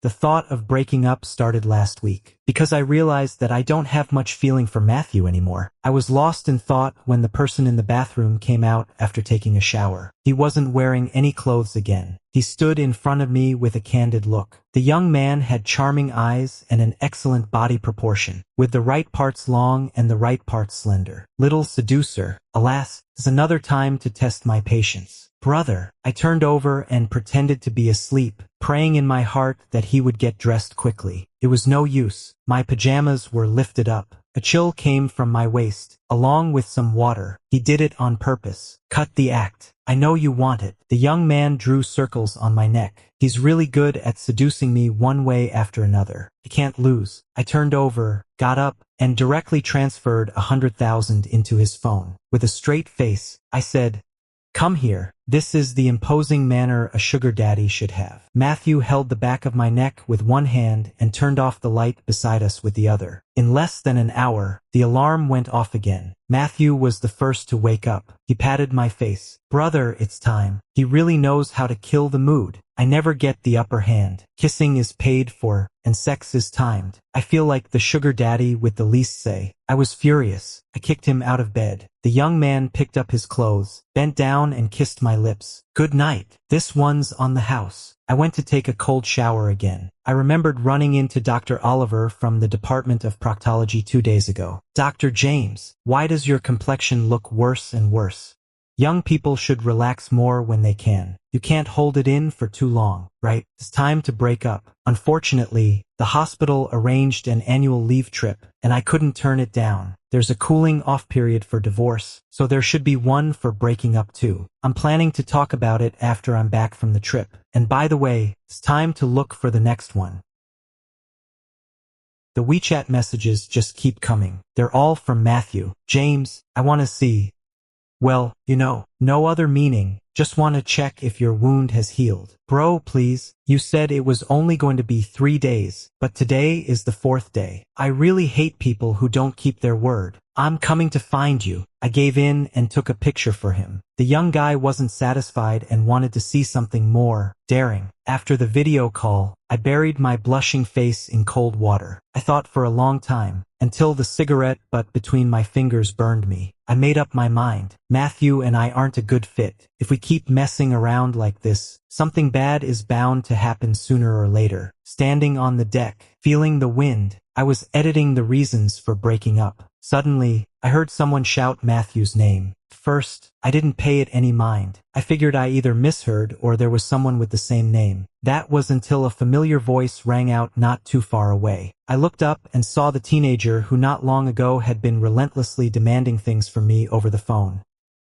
The thought of breaking up started last week, because I realized that I don't have much feeling for Matthew anymore. I was lost in thought when the person in the bathroom came out after taking a shower. He wasn't wearing any clothes again. He stood in front of me with a candid look. The young man had charming eyes and an excellent body proportion, with the right parts long and the right parts slender. Little seducer, alas, is another time to test my patience. Brother, I turned over and pretended to be asleep, praying in my heart that he would get dressed quickly. It was no use. My pajamas were lifted up. A chill came from my waist, along with some water. He did it on purpose. Cut the act. I know you want it. The young man drew circles on my neck. He's really good at seducing me one way after another. I can't lose. I turned over, got up, and directly transferred 100,000 into his phone. With a straight face, I said, "Come here." This is the imposing manner a sugar daddy should have. Matthew held the back of my neck with one hand and turned off the light beside us with the other. In less than an hour, the alarm went off again. Matthew was the first to wake up. He patted my face. "Brother, it's time." He really knows how to kill the mood. I never get the upper hand. Kissing is paid for, and sex is timed. I feel like the sugar daddy with the least say. I was furious. I kicked him out of bed. The young man picked up his clothes, bent down and kissed my lips. "Good night. This one's on the house." I went to take a cold shower again. I remembered running into Dr. Oliver from the Department of Proctology 2 days ago. "Dr. James, why does your complexion look worse and worse?" Young people should relax more when they can. You can't hold it in for too long, right? It's time to break up. Unfortunately, the hospital arranged an annual leave trip, and I couldn't turn it down. There's a cooling off period for divorce, so there should be one for breaking up too. I'm planning to talk about it after I'm back from the trip. And by the way, it's time to look for the next one. The WeChat messages just keep coming. They're all from Matthew. "James, I want to see." Well, no other meaning. Just want to check if your wound has healed. "Bro, please. You said it was only going to be 3 days, but today is the 4th day. I really hate people who don't keep their word. I'm coming to find you." I gave in and took a picture for him. The young guy wasn't satisfied and wanted to see something more daring. After the video call, I buried my blushing face in cold water. I thought for a long time, until the cigarette butt between my fingers burned me. I made up my mind. Matthew and I aren't a good fit. If we keep messing around like this, something bad is bound to happen sooner or later. Standing on the deck, feeling the wind, I was editing the reasons for breaking up. Suddenly, I heard someone shout Matthew's name. First, I didn't pay it any mind. I figured I either misheard or there was someone with the same name. That was until a familiar voice rang out not too far away. I looked up and saw the teenager who not long ago had been relentlessly demanding things from me over the phone.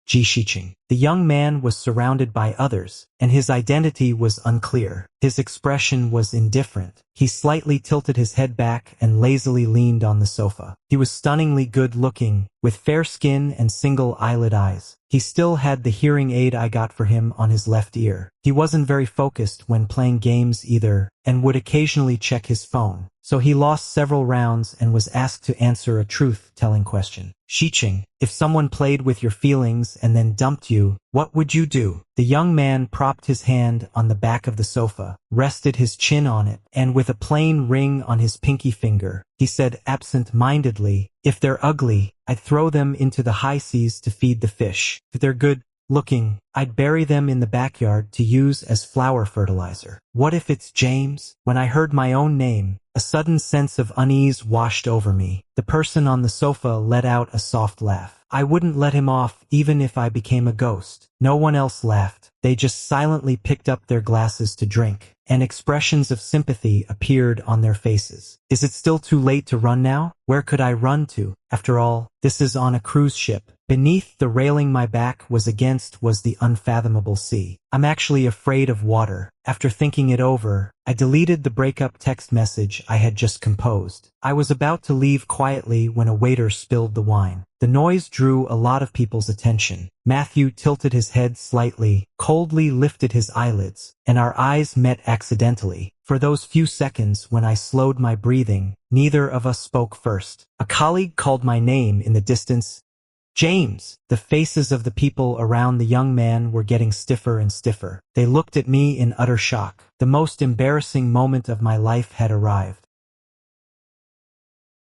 Ji-shiching. The young man was surrounded by others, and his identity was unclear. His expression was indifferent. He slightly tilted his head back and lazily leaned on the sofa. He was stunningly good-looking, with fair skin and single eyelid eyes. He still had the hearing aid I got for him on his left ear. He wasn't very focused when playing games either, and would occasionally check his phone. So he lost several rounds and was asked to answer a truth-telling question. "Shiching, if someone played with your feelings and then dumped you, what would you do?" The young man propped his hand on the back of the sofa, rested his chin on it, and with a plain ring on his pinky finger, he said absent-mindedly, "If they're ugly, I'd throw them into the high seas to feed the fish. If they're good-looking, I'd bury them in the backyard to use as flower fertilizer." What if it's James? When I heard my own name, a sudden sense of unease washed over me. The person on the sofa let out a soft laugh. I wouldn't let him off even if I became a ghost. No one else laughed. They just silently picked up their glasses to drink, and expressions of sympathy appeared on their faces. Is it still too late to run now? Where could I run to? After all, this is on a cruise ship. Beneath the railing my back was against was the unfathomable sea. I'm actually afraid of water. After thinking it over, I deleted the breakup text message I had just composed. I was about to leave quietly when a waiter spilled the wine. The noise drew a lot of people's attention. Matthew tilted his head slightly, coldly lifted his eyelids, and our eyes met accidentally. For those few seconds when I slowed my breathing, neither of us spoke first. A colleague called my name in the distance. James! The faces of the people around the young man were getting stiffer and stiffer. They looked at me in utter shock. The most embarrassing moment of my life had arrived.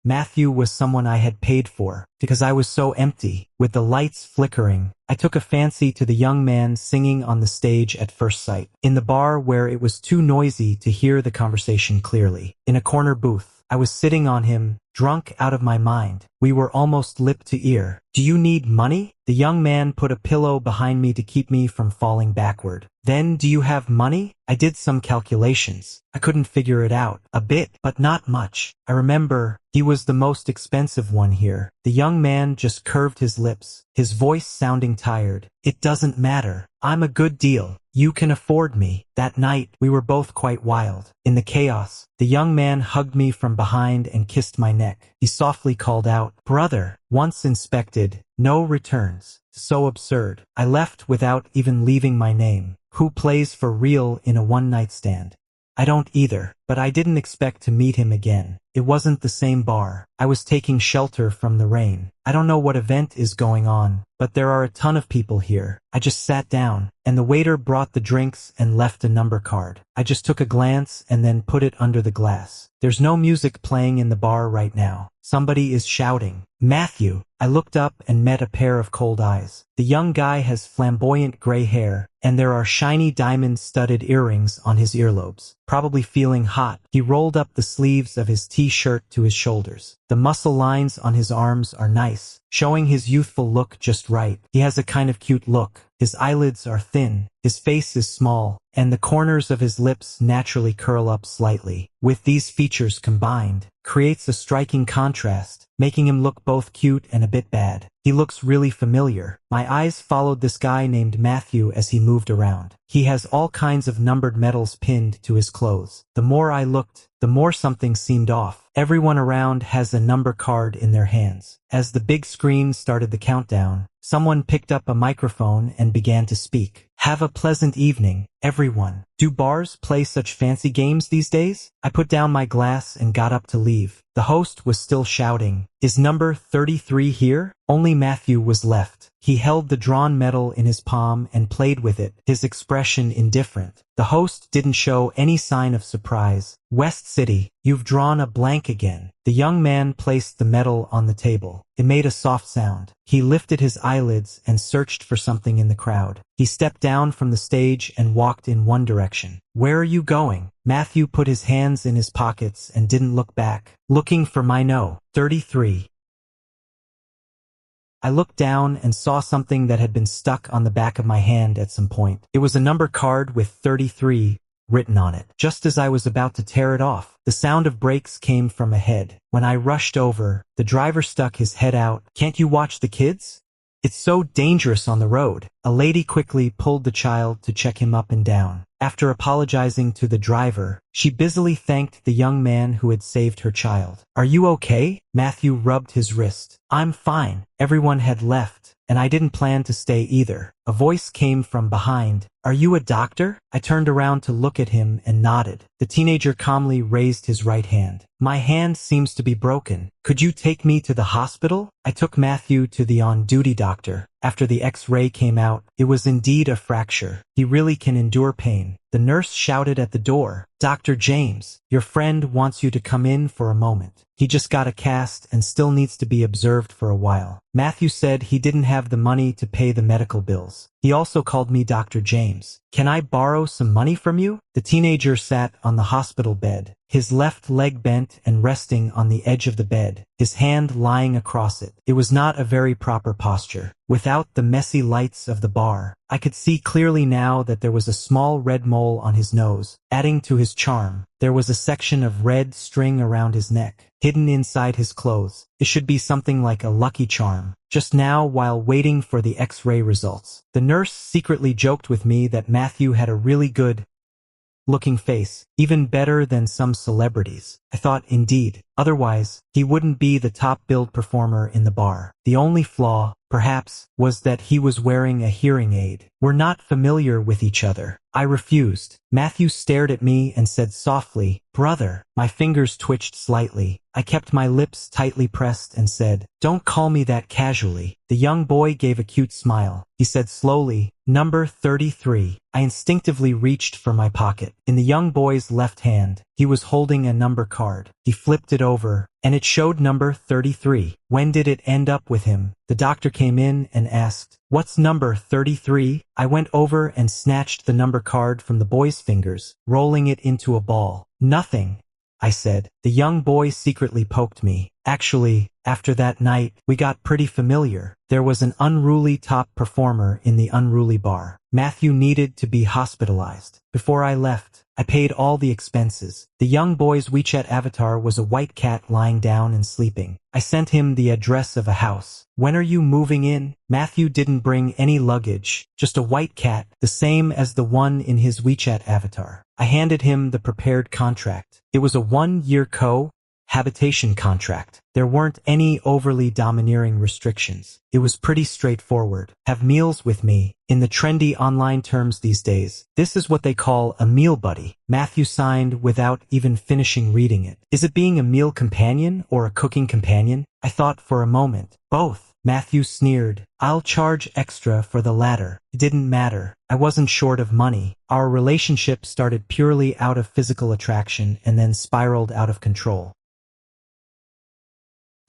Matthew was someone I had paid for, because I was so empty. With the lights flickering, I took a fancy to the young man singing on the stage at first sight. In the bar where it was too noisy to hear the conversation clearly. In a corner booth, I was sitting on him, drunk out of my mind. We were almost lip to ear. Do you need money? The young man put a pillow behind me to keep me from falling backward. Then, do you have money? I did some calculations. I couldn't figure it out. A bit, but not much. I remember, he was the most expensive one here. The young man just curved his lips, his voice sounding tired. It doesn't matter. I'm a good deal. You can afford me. That night, we were both quite wild. In the chaos, the young man hugged me from behind and kissed my neck. He softly called out, "Brother." Once inspected, no returns. So absurd. I left without even leaving my name. Who plays for real in a one-night stand? I don't either, but I didn't expect to meet him again. It wasn't the same bar. I was taking shelter from the rain. I don't know what event is going on, but there are a ton of people here. I just sat down, and the waiter brought the drinks and left a number card. I just took a glance and then put it under the glass. There's no music playing in the bar right now. Somebody is shouting, "Matthew!" I looked up and met a pair of cold eyes. The young guy has flamboyant gray hair, and there are shiny diamond-studded earrings on his earlobes. Probably feeling hot, he rolled up the sleeves of his t-shirt to his shoulders. The muscle lines on his arms are nice, showing his youthful look just right. He has a kind of cute look. His eyelids are thin, his face is small, and the corners of his lips naturally curl up slightly. With these features combined, creates a striking contrast, making him look both cute and a bit bad. He looks really familiar. My eyes followed this guy named Matthew as he moved around. He has all kinds of numbered medals pinned to his clothes. The more I looked, the more something seemed off. Everyone around has a number card in their hands. As the big screen started the countdown, someone picked up a microphone and began to speak. "Have a pleasant evening, everyone. Do bars play such fancy games these days?" I put down my glass and got up to leave. The host was still shouting, "Is number 33 here?" Only Matthew was left. He held the drawn medal in his palm and played with it, his expression indifferent. The host didn't show any sign of surprise. "West City, you've drawn a blank again." The young man placed the medal on the table. It made a soft sound. He lifted his eyelids and searched for something in the crowd. He stepped down from the stage and walked in one direction. "Where are you going?" Matthew put his hands in his pockets and didn't look back. "Looking for my no. 33. I looked down and saw something that had been stuck on the back of my hand at some point. It was a number card with 33 written on it. Just as I was about to tear it off, the sound of brakes came from ahead. When I rushed over, the driver stuck his head out. "Can't you watch the kids? It's so dangerous on the road." A lady quickly pulled the child to check him up and down. After apologizing to the driver, she busily thanked the young man who had saved her child. "Are you okay?" Matthew rubbed his wrist. "I'm fine." Everyone had left, and I didn't plan to stay either. A voice came from behind. "Are you a doctor?" I turned around to look at him and nodded. The teenager calmly raised his right hand. "My hand seems to be broken. Could you take me to the hospital?" I took Matthew to the on-duty doctor. After the X-ray came out, it was indeed a fracture. He really can endure pain. The nurse shouted at the door, "Dr. James, your friend wants you to come in for a moment. He just got a cast and still needs to be observed for a while." Matthew said he didn't have the money to pay the medical bills. He also called me Dr. James. "Can I borrow some money from you?" The teenager sat on the hospital bed, his left leg bent and resting on the edge of the bed, his hand lying across it. It was not a very proper posture. Without the messy lights of the bar, I could see clearly now that there was a small red mole on his nose. Adding to his charm, there was a section of red string around his neck, hidden inside his clothes. It should be something like a lucky charm. Just now, while waiting for the X-ray results, the nurse secretly joked with me that Matthew had a really good looking face. even better than some celebrities. I thought, indeed. Otherwise, he wouldn't be the top billed performer in the bar. The only flaw, perhaps, was that he was wearing a hearing aid. We're not familiar with each other. I refused. Matthew stared at me and said softly, "Brother." My fingers twitched slightly. I kept my lips tightly pressed and said, "Don't call me that casually." The young boy gave a cute smile. He said slowly, "Number 33. I instinctively reached for my pocket. In the young boy's left hand, he was holding a number card. He flipped it over, and it showed number 33. When did it end up with him? The doctor came in and asked, "What's number 33? I went over and snatched the number card from the boy's fingers, rolling it into a ball. "Nothing," I said. The young boy secretly poked me. Actually, after that night, we got pretty familiar. There was an unruly top performer in the unruly bar. Matthew needed to be hospitalized. Before I left, I paid all the expenses. The young boy's WeChat avatar was a white cat lying down and sleeping. I sent him the address of a house. "When are you moving in?" Matthew didn't bring any luggage, just a white cat, the same as the one in his WeChat avatar. I handed him the prepared contract. It was a 1-year habitation contract. There weren't any overly domineering restrictions. It was pretty straightforward. Have meals with me. In the trendy online terms these days, this is what they call a meal buddy. Matthew signed without even finishing reading it. Is it being a meal companion or a cooking companion? I thought for a moment. Both. Matthew sneered. "I'll charge extra for the latter." It didn't matter. I wasn't short of money. Our relationship started purely out of physical attraction and then spiraled out of control.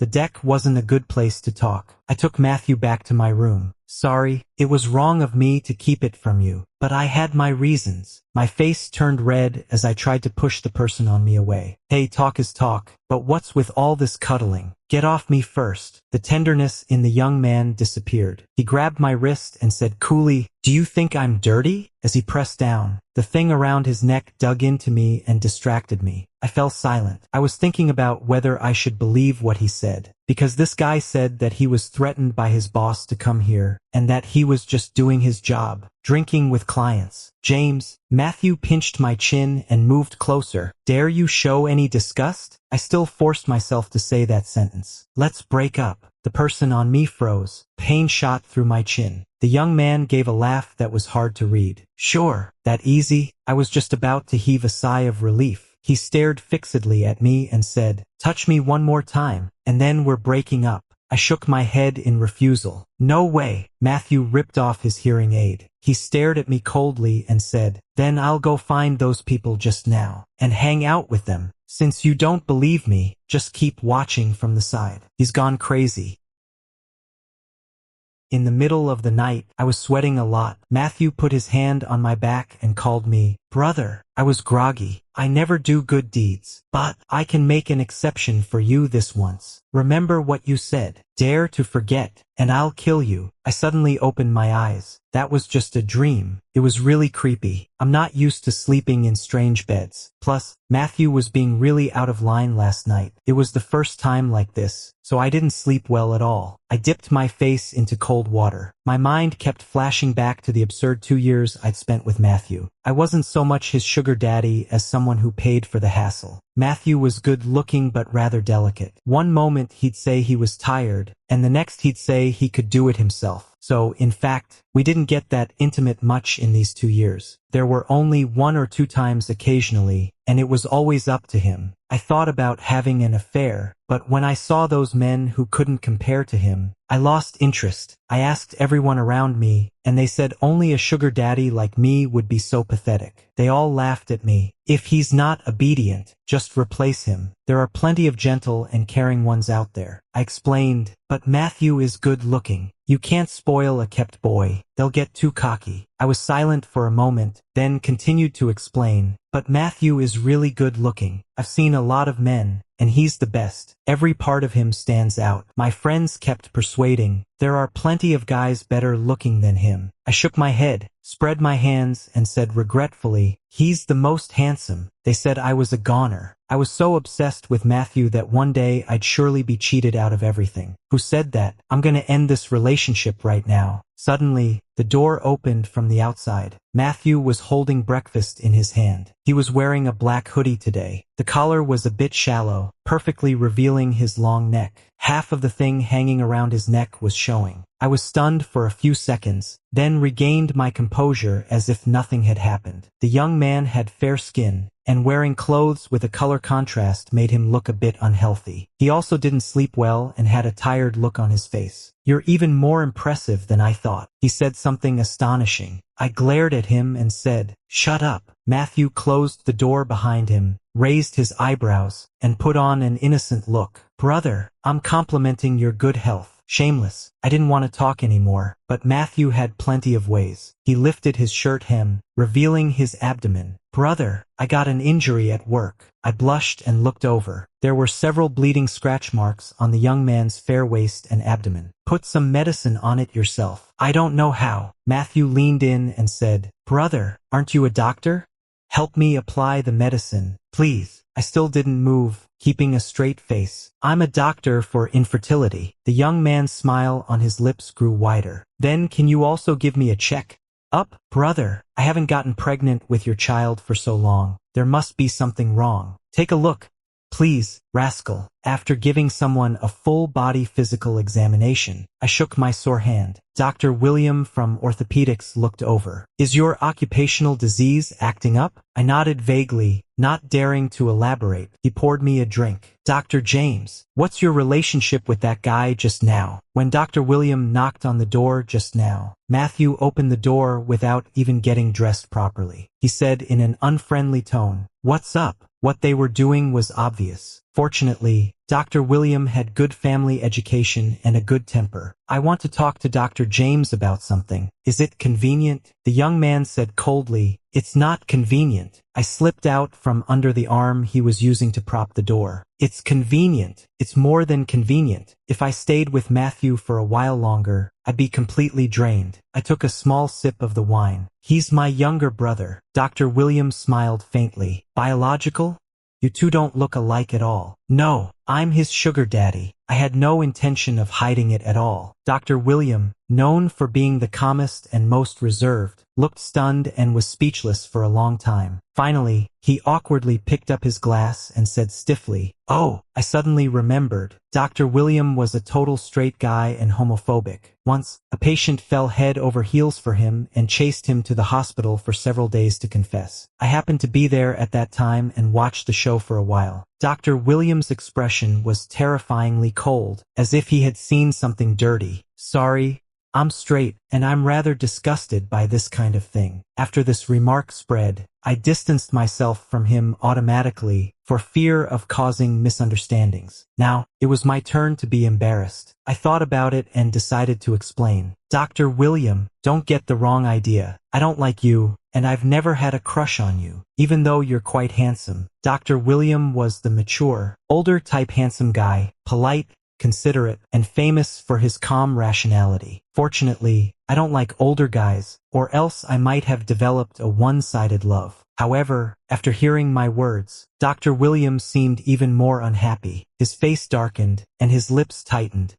The deck wasn't a good place to talk. I took Matthew back to my room. "Sorry, it was wrong of me to keep it from you, but I had my reasons." My face turned red as I tried to push the person on me away. "Hey, talk is talk, but what's with all this cuddling? Get off me first." The tenderness in the young man disappeared. He grabbed my wrist and said coolly, "Do you think I'm dirty?" As he pressed down, the thing around his neck dug into me and distracted me. I fell silent. I was thinking about whether I should believe what he said, because this guy said that he was threatened by his boss to come here, and that he was just doing his job, drinking with clients. "James," Matthew pinched my chin and moved closer. "Dare you show any disgust?" I still forced myself to say that sentence. "Let's break up." The person on me froze. Pain shot through my chin. The young man gave a laugh that was hard to read. "Sure, that easy?" I was just about to heave a sigh of relief. He stared fixedly at me and said, "Touch me one more time, and then we're breaking up." I shook my head in refusal. "No way." Matthew ripped off his hearing aid. He stared at me coldly and said, "Then I'll go find those people just now, and hang out with them. Since you don't believe me, just keep watching from the side. He's gone crazy." In the middle of the night, I was sweating a lot. Matthew put his hand on my back and called me, "Brother." I was groggy. "I never do good deeds, but I can make an exception for you this once. Remember what you said. Dare to forget, and I'll kill you." I suddenly opened my eyes. That was just a dream. It was really creepy. I'm not used to sleeping in strange beds. Plus, Matthew was being really out of line last night. It was the first time like this, so I didn't sleep well at all. I dipped my face into cold water. My mind kept flashing back to the absurd 2 years I'd spent with Matthew. I wasn't so much his sugar daddy as someone who paid for the hassle. Matthew was good looking but rather delicate. One moment he'd say he was tired, and the next he'd say he could do it himself. So, in fact, we didn't get that intimate much in these 2 years. There were only 1 or 2 times occasionally, and it was always up to him. I thought about having an affair, but when I saw those men who couldn't compare to him, I lost interest. I asked everyone around me, and they said only a sugar daddy like me would be so pathetic. They all laughed at me. "If he's not obedient, just replace him. There are plenty of gentle and caring ones out there." I explained, "But Matthew is good looking. You can't spoil a kept boy. They'll get too cocky." I was silent for a moment, then continued to explain, "But Matthew is really good looking. I've seen a lot of men, and he's the best. Every part of him stands out." My friends kept persuading, "There are plenty of guys better looking than him." I shook my head, spread my hands, and said regretfully, "He's the most handsome." They said I was a goner. I was so obsessed with Matthew that one day I'd surely be cheated out of everything. "Who said that?" "I'm gonna end this relationship right now." Suddenly, the door opened from the outside. Matthew was holding breakfast in his hand. He was wearing a black hoodie today. The collar was a bit shallow, perfectly revealing his long neck. Half of the thing hanging around his neck was showing. I was stunned for a few seconds, then regained my composure as if nothing had happened. The young man had fair skin, and wearing clothes with a color contrast made him look a bit unhealthy. He also didn't sleep well and had a tired look on his face. "You're even more impressive than I thought." He said something astonishing. I glared at him and said, "Shut up." Matthew closed the door behind him, raised his eyebrows, and put on an innocent look. "Brother, I'm complimenting your good health." Shameless. I didn't want to talk anymore, but Matthew had plenty of ways. He lifted his shirt hem, revealing his abdomen. "Brother, I got an injury at work." I blushed and looked over. There were several bleeding scratch marks on the young man's fair waist and abdomen. "Put some medicine on it yourself." "I don't know how." Matthew leaned in and said, "Brother, aren't you a doctor? Help me apply the medicine, please." I still didn't move, keeping a straight face. "I'm a doctor for infertility." The young man's smile on his lips grew wider. "Then can you also give me a check up?" "Brother, I haven't gotten pregnant with your child for so long. There must be something wrong. Take a look, please, rascal." After giving someone a full-body physical examination, I shook my sore hand. Dr. William from orthopedics looked over. "Is your occupational disease acting up?" I nodded vaguely, not daring to elaborate. He poured me a drink. "Dr. James, what's your relationship with that guy just now?" When Dr. William knocked on the door just now, Matthew opened the door without even getting dressed properly. He said in an unfriendly tone, "What's up?" What they were doing was obvious. Fortunately, Dr. William had good family education and a good temper. "I want to talk to Dr. James about something. Is it convenient?" The young man said coldly, "It's not convenient." I slipped out from under the arm he was using to prop the door. "It's convenient. It's more than convenient. If I stayed with Matthew for a while longer, I'd be completely drained." I took a small sip of the wine. "He's my younger brother." Dr. William smiled faintly. "Biological? You two don't look alike at all." "No, I'm his sugar daddy." I had no intention of hiding it at all. Dr. William, known for being the calmest and most reserved, looked stunned and was speechless for a long time. Finally, he awkwardly picked up his glass and said stiffly, "Oh," I suddenly remembered. Dr. William was a total straight guy and homophobic. Once, a patient fell head over heels for him and chased him to the hospital for several days to confess. I happened to be there at that time and watched the show for a while. Dr. William's expression was terrifyingly cold, as if he had seen something dirty. "Sorry, I'm straight, and I'm rather disgusted by this kind of thing." After this remark spread, I distanced myself from him automatically for fear of causing misunderstandings. Now, it was my turn to be embarrassed. I thought about it and decided to explain. "Dr. William, don't get the wrong idea. I don't like you, and I've never had a crush on you, even though you're quite handsome." Dr. William was the mature, older type handsome guy, polite, considerate, and famous for his calm rationality. Fortunately, I don't like older guys, or else I might have developed a one-sided love. However, after hearing my words, Dr. William seemed even more unhappy. His face darkened, and his lips tightened.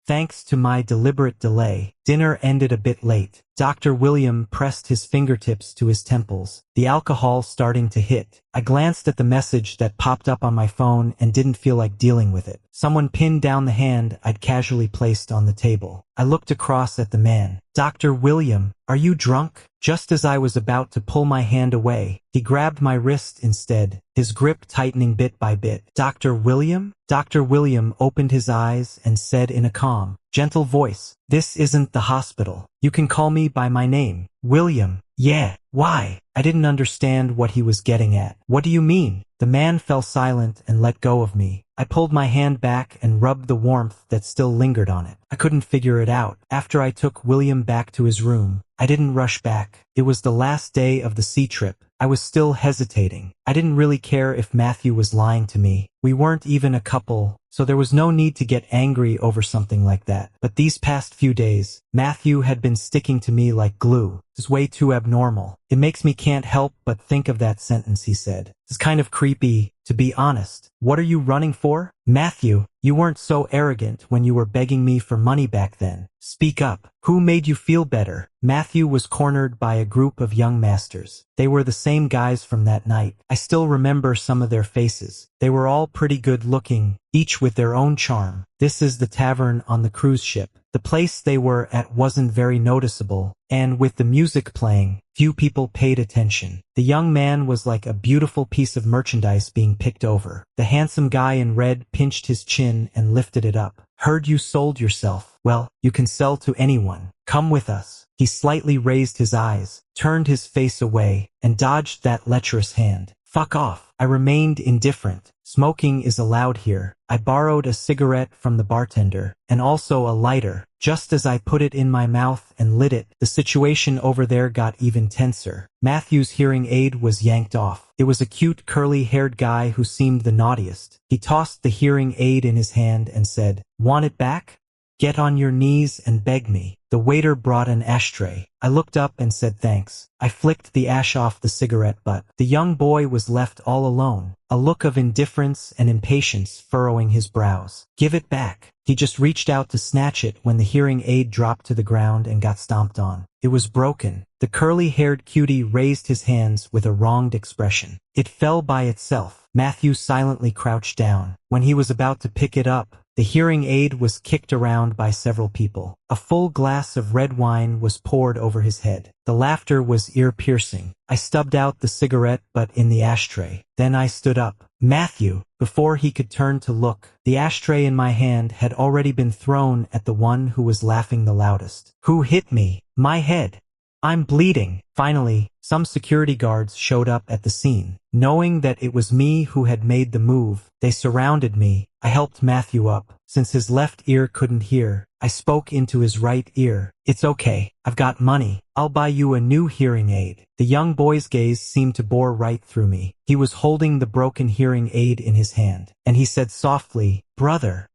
Thanks to my deliberate delay, dinner ended a bit late. Dr. William pressed his fingertips to his temples, the alcohol starting to hit. I glanced at the message that popped up on my phone and didn't feel like dealing with it. Someone pinned down the hand I'd casually placed on the table. I looked across at the man. "Dr. William, are you drunk?" Just as I was about to pull my hand away, he grabbed my wrist instead, his grip tightening bit by bit. "Dr. William?" Dr. William opened his eyes and said in a calm, gentle voice, "This isn't the hospital. You can call me by my name, William." "Yeah, why?" I didn't understand what he was getting at. "What do you mean?" The man fell silent and let go of me. I pulled my hand back and rubbed the warmth that still lingered on it. I couldn't figure it out. After I took William back to his room, I didn't rush back. It was the last day of the sea trip. I was still hesitating. I didn't really care if Matthew was lying to me. We weren't even a couple, so there was no need to get angry over something like that. But these past few days, Matthew had been sticking to me like glue. It's way too abnormal. "It makes me can't help but think of that sentence," he said. "It's kind of creepy, to be honest. What are you running for? Matthew, you weren't so arrogant when you were begging me for money back then. Speak up. Who made you feel better? Matthew was cornered by a group of young masters. They were the same guys from that night. I still remember some of their faces. They were all pretty good looking, each with their own charm. This is the tavern on the cruise ship. The place they were at wasn't very noticeable, and with the music playing, few people paid attention. The young man was like a beautiful piece of merchandise being picked over. The handsome guy in red pinched his chin and lifted it up. Heard you sold yourself. Well, you can sell to anyone. Come with us. He slightly raised his eyes, turned his face away, and dodged that lecherous hand. Fuck off. I remained indifferent. Smoking is allowed here. I borrowed a cigarette from the bartender, and also a lighter. Just as I put it in my mouth and lit it, the situation over there got even tenser. Matthew's hearing aid was yanked off. It was a cute curly-haired guy who seemed the naughtiest. He tossed the hearing aid in his hand and said, "Want it back? Get on your knees and beg me." The waiter brought an ashtray. I looked up and said thanks. I flicked the ash off the cigarette butt. The young boy was left all alone, a look of indifference and impatience furrowing his brows. Give it back. He just reached out to snatch it when the hearing aid dropped to the ground and got stomped on. It was broken. The curly-haired cutie raised his hands with a wronged expression. It fell by itself. Matthew silently crouched down. When he was about to pick it up, the hearing aid was kicked around by several people. A full glass of red wine was poured over his head. The laughter was ear-piercing. I stubbed out the cigarette butt in the ashtray. Then I stood up. Matthew, before he could turn to look, the ashtray in my hand had already been thrown at the one who was laughing the loudest. Who hit me? My head. I'm bleeding. Finally, some security guards showed up at the scene. Knowing that it was me who had made the move, they surrounded me. I helped Matthew up. Since his left ear couldn't hear, I spoke into his right ear. It's okay. I've got money. I'll buy you a new hearing aid. The young boy's gaze seemed to bore right through me. He was holding the broken hearing aid in his hand, and he said softly, "Brother."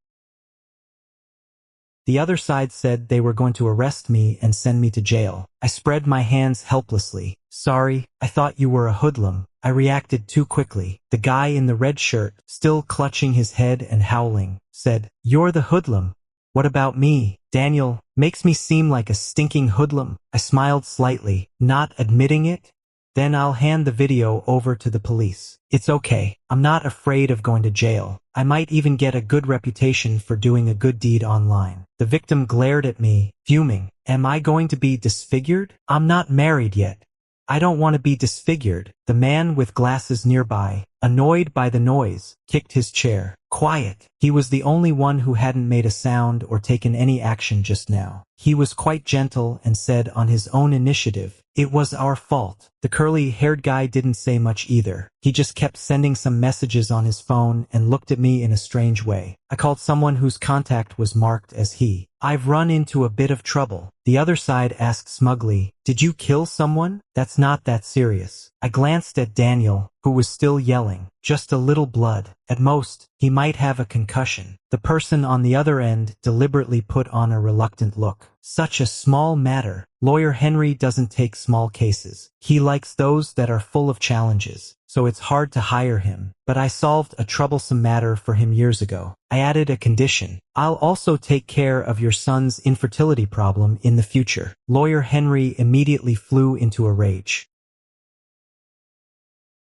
The other side said they were going to arrest me and send me to jail. I spread my hands helplessly. Sorry, I thought you were a hoodlum. I reacted too quickly. The guy in the red shirt, still clutching his head and howling, said, "You're the hoodlum. What about me? Daniel, makes me seem like a stinking hoodlum." I smiled slightly, not admitting it. Then I'll hand the video over to the police. It's okay. I'm not afraid of going to jail. I might even get a good reputation for doing a good deed online. The victim glared at me, fuming. Am I going to be disfigured? I'm not married yet. I don't want to be disfigured. The man with glasses nearby, annoyed by the noise, kicked his chair. Quiet. He was the only one who hadn't made a sound or taken any action just now. He was quite gentle and said on his own initiative, "It was our fault." The curly-haired guy didn't say much either. He just kept sending some messages on his phone and looked at me in a strange way. I called someone whose contact was marked as he. "I've run into a bit of trouble." The other side asked smugly, "Did you kill someone?" "That's not that serious." I glanced at Daniel, who was still yelling. "Just a little blood. At most, he might have a concussion." The person on the other end deliberately put on a reluctant look. "Such a small matter. Lawyer Henry doesn't take small cases. He likes those that are full of challenges, so it's hard to hire him. But I solved a troublesome matter for him years ago. I added a condition. I'll also take care of your son's infertility problem in the future." Lawyer Henry immediately flew into a rage.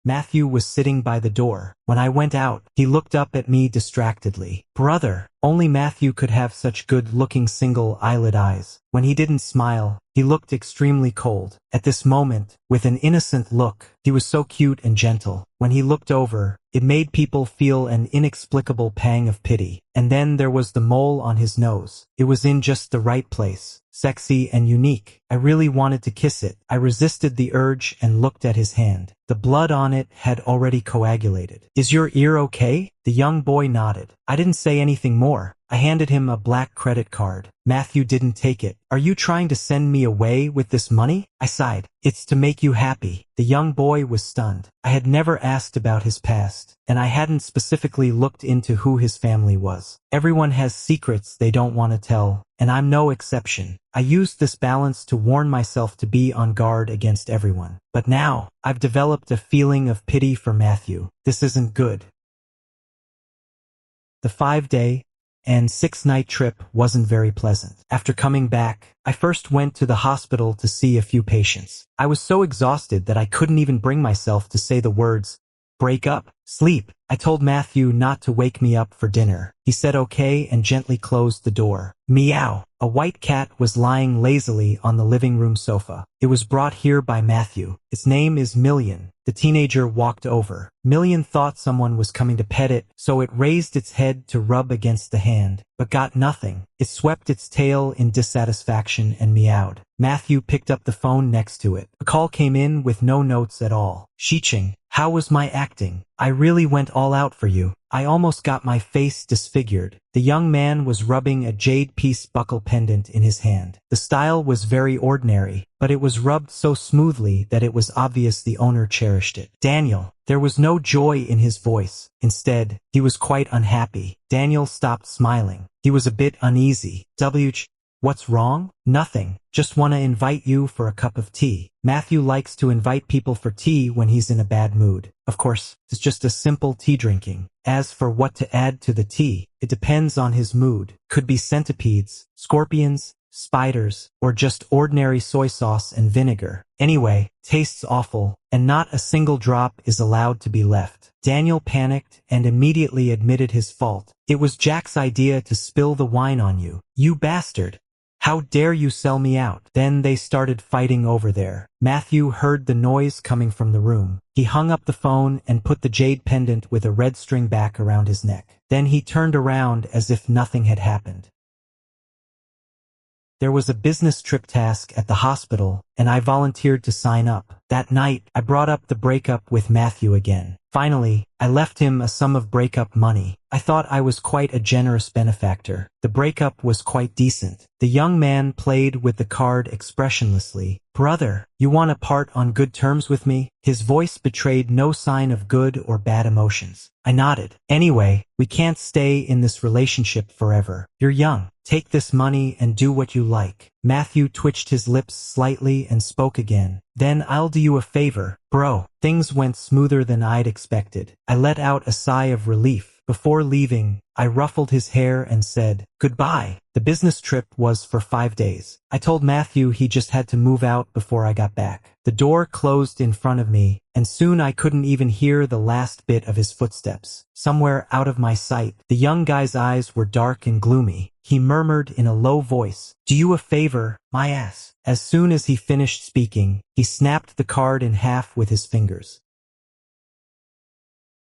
Matthew was sitting by the door. When I went out, he looked up at me distractedly. "Brother." Only Matthew could have such good-looking single-eyelid eyes. When he didn't smile, he looked extremely cold. At this moment, with an innocent look, he was so cute and gentle. When he looked over, it made people feel an inexplicable pang of pity. And then there was the mole on his nose. It was in just the right place. Sexy and unique. I really wanted to kiss it. I resisted the urge and looked at his hand. The blood on it had already coagulated. "Is your ear okay?" The young boy nodded. I didn't say anything more. I handed him a black credit card. Matthew didn't take it. "Are you trying to send me away with this money?" I sighed. "It's to make you happy." The young boy was stunned. I had never asked about his past, and I hadn't specifically looked into who his family was. Everyone has secrets they don't want to tell, and I'm no exception. I used this balance to warn myself to be on guard against everyone. But now, I've developed a feeling of pity for Matthew. This isn't good. The 5-day and 6-night trip wasn't very pleasant. After coming back, I first went to the hospital to see a few patients. I was so exhausted that I couldn't even bring myself to say the words, break up, sleep. I told Matthew not to wake me up for dinner. He said okay and gently closed the door. Meow. A white cat was lying lazily on the living room sofa. It was brought here by Matthew. Its name is Million. The teenager walked over. Million thought someone was coming to pet it, so it raised its head to rub against the hand, but got nothing. It swept its tail in dissatisfaction and meowed. Matthew picked up the phone next to it. A call came in with no notes at all. Shiching, how was my acting? I really went all out for you. I almost got my face disfigured. The young man was rubbing a jade piece buckle pendant in his hand. The style was very ordinary, but it was rubbed so smoothly that it was obvious the owner cherished it. Daniel. There was no joy in his voice. Instead, he was quite unhappy. Daniel stopped smiling. He was a bit uneasy. What's wrong? Nothing. Just want to invite you for a cup of tea. Matthew likes to invite people for tea when he's in a bad mood. Of course, it's just a simple tea drinking. As for what to add to the tea, it depends on his mood. Could be centipedes, scorpions, spiders, or just ordinary soy sauce and vinegar. Anyway, tastes awful, and not a single drop is allowed to be left. Daniel panicked and immediately admitted his fault. It was Jack's idea to spill the wine on you. You bastard. How dare you sell me out? Then they started fighting over there. Matthew heard the noise coming from the room. He hung up the phone and put the jade pendant with a red string back around his neck. Then he turned around as if nothing had happened. There was a business trip task at the hospital, and I volunteered to sign up. That night, I brought up the breakup with Matthew again. Finally, I left him a sum of breakup money. I thought I was quite a generous benefactor. The breakup was quite decent. The young man played with the card expressionlessly. Brother, you want to part on good terms with me? His voice betrayed no sign of good or bad emotions. I nodded. Anyway, we can't stay in this relationship forever. You're young. Take this money and do what you like. Matthew twitched his lips slightly and spoke again. Then I'll do you a favor, bro. Things went smoother than I'd expected. I let out a sigh of relief. Before leaving, I ruffled his hair and said, goodbye. The business trip was for 5 days. I told Matthew he just had to move out before I got back. The door closed in front of me, and soon I couldn't even hear the last bit of his footsteps. Somewhere out of my sight, the young guy's eyes were dark and gloomy. He murmured in a low voice, do you a favor, my ass. As soon as he finished speaking, he snapped the card in half with his fingers.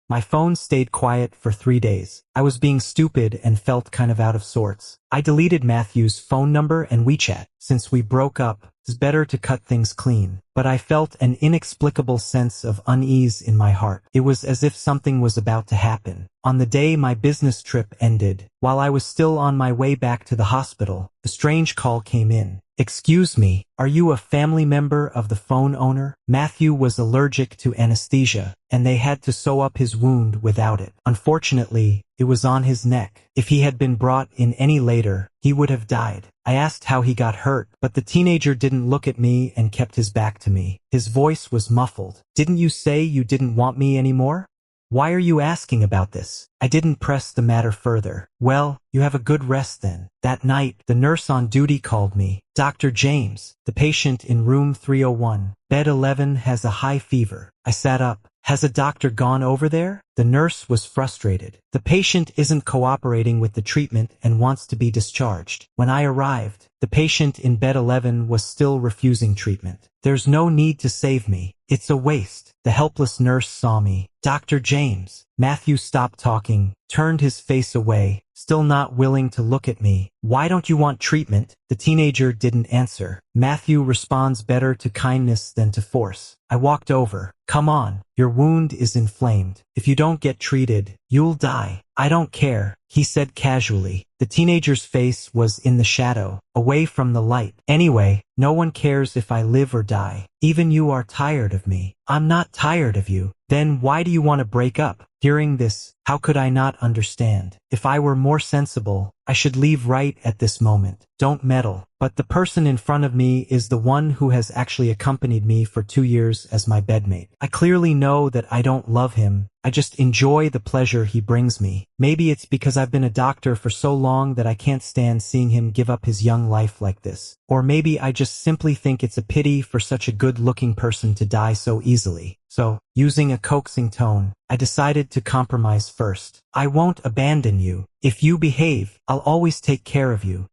My phone stayed quiet for 3 days. I was being stupid and felt kind of out of sorts. I deleted Matthew's phone number and WeChat. Since we broke up, it's better to cut things clean. But I felt an inexplicable sense of unease in my heart. It was as if something was about to happen. On the day my business trip ended, while I was still on my way back to the hospital, a strange call came in. Excuse me, are you a family member of the phone owner? Matthew was allergic to anesthesia, and they had to sew up his wound without it. Unfortunately, it was on his neck. If he had been brought in any later, he would have died. I asked how he got hurt, but the teenager didn't look at me and kept his back to me. His voice was muffled. Didn't you say you didn't want me anymore? Why are you asking about this? I didn't press the matter further. Well, you have a good rest then. That night, the nurse on duty called me. Dr. James, the patient in room 301. Bed 11 has a high fever. I sat up. Has a doctor gone over there? The nurse was frustrated. The patient isn't cooperating with the treatment and wants to be discharged. When I arrived, the patient in bed 11 was still refusing treatment. There's no need to save me. It's a waste. The helpless nurse saw me. Dr. James. Matthew stopped talking, turned his face away, still not willing to look at me. Why don't you want treatment? The teenager didn't answer. Matthew responds better to kindness than to force. I walked over. Come on, your wound is inflamed. If you don't get treated, you'll die. I don't care, he said casually. The teenager's face was in the shadow, away from the light. Anyway, no one cares if I live or die. Even you are tired of me. I'm not tired of you. Then why do you want to break up? Hearing this, how could I not understand? If I were more sensible, I should leave right at this moment. Don't meddle. But the person in front of me is the one who has actually accompanied me for 2 years as my bedmate. I clearly know that I don't love him. I just enjoy the pleasure he brings me. Maybe it's because I've been a doctor for so long that I can't stand seeing him give up his young life like this. Or maybe I just simply think it's a pity for such a good-looking person to die so easily. So, using a coaxing tone, I decided to compromise first. I won't abandon you. If you behave, I'll always take care of you.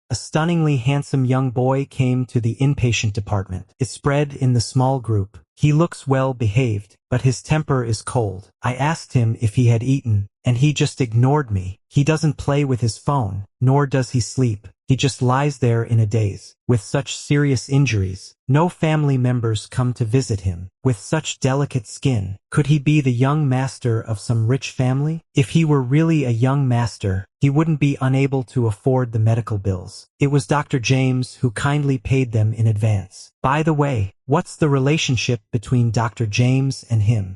A stunningly handsome young boy came to the inpatient department. It spread in the small group. He looks well behaved, but his temper is cold. I asked him if he had eaten, and he just ignored me. He doesn't play with his phone, nor does he sleep. He just lies there in a daze. With such serious injuries, no family members come to visit him. With such delicate skin, could he be the young master of some rich family? If he were really a young master, he wouldn't be unable to afford the medical bills. It was Dr. James who kindly paid them in advance. By the way, what's the relationship between Dr. James and him?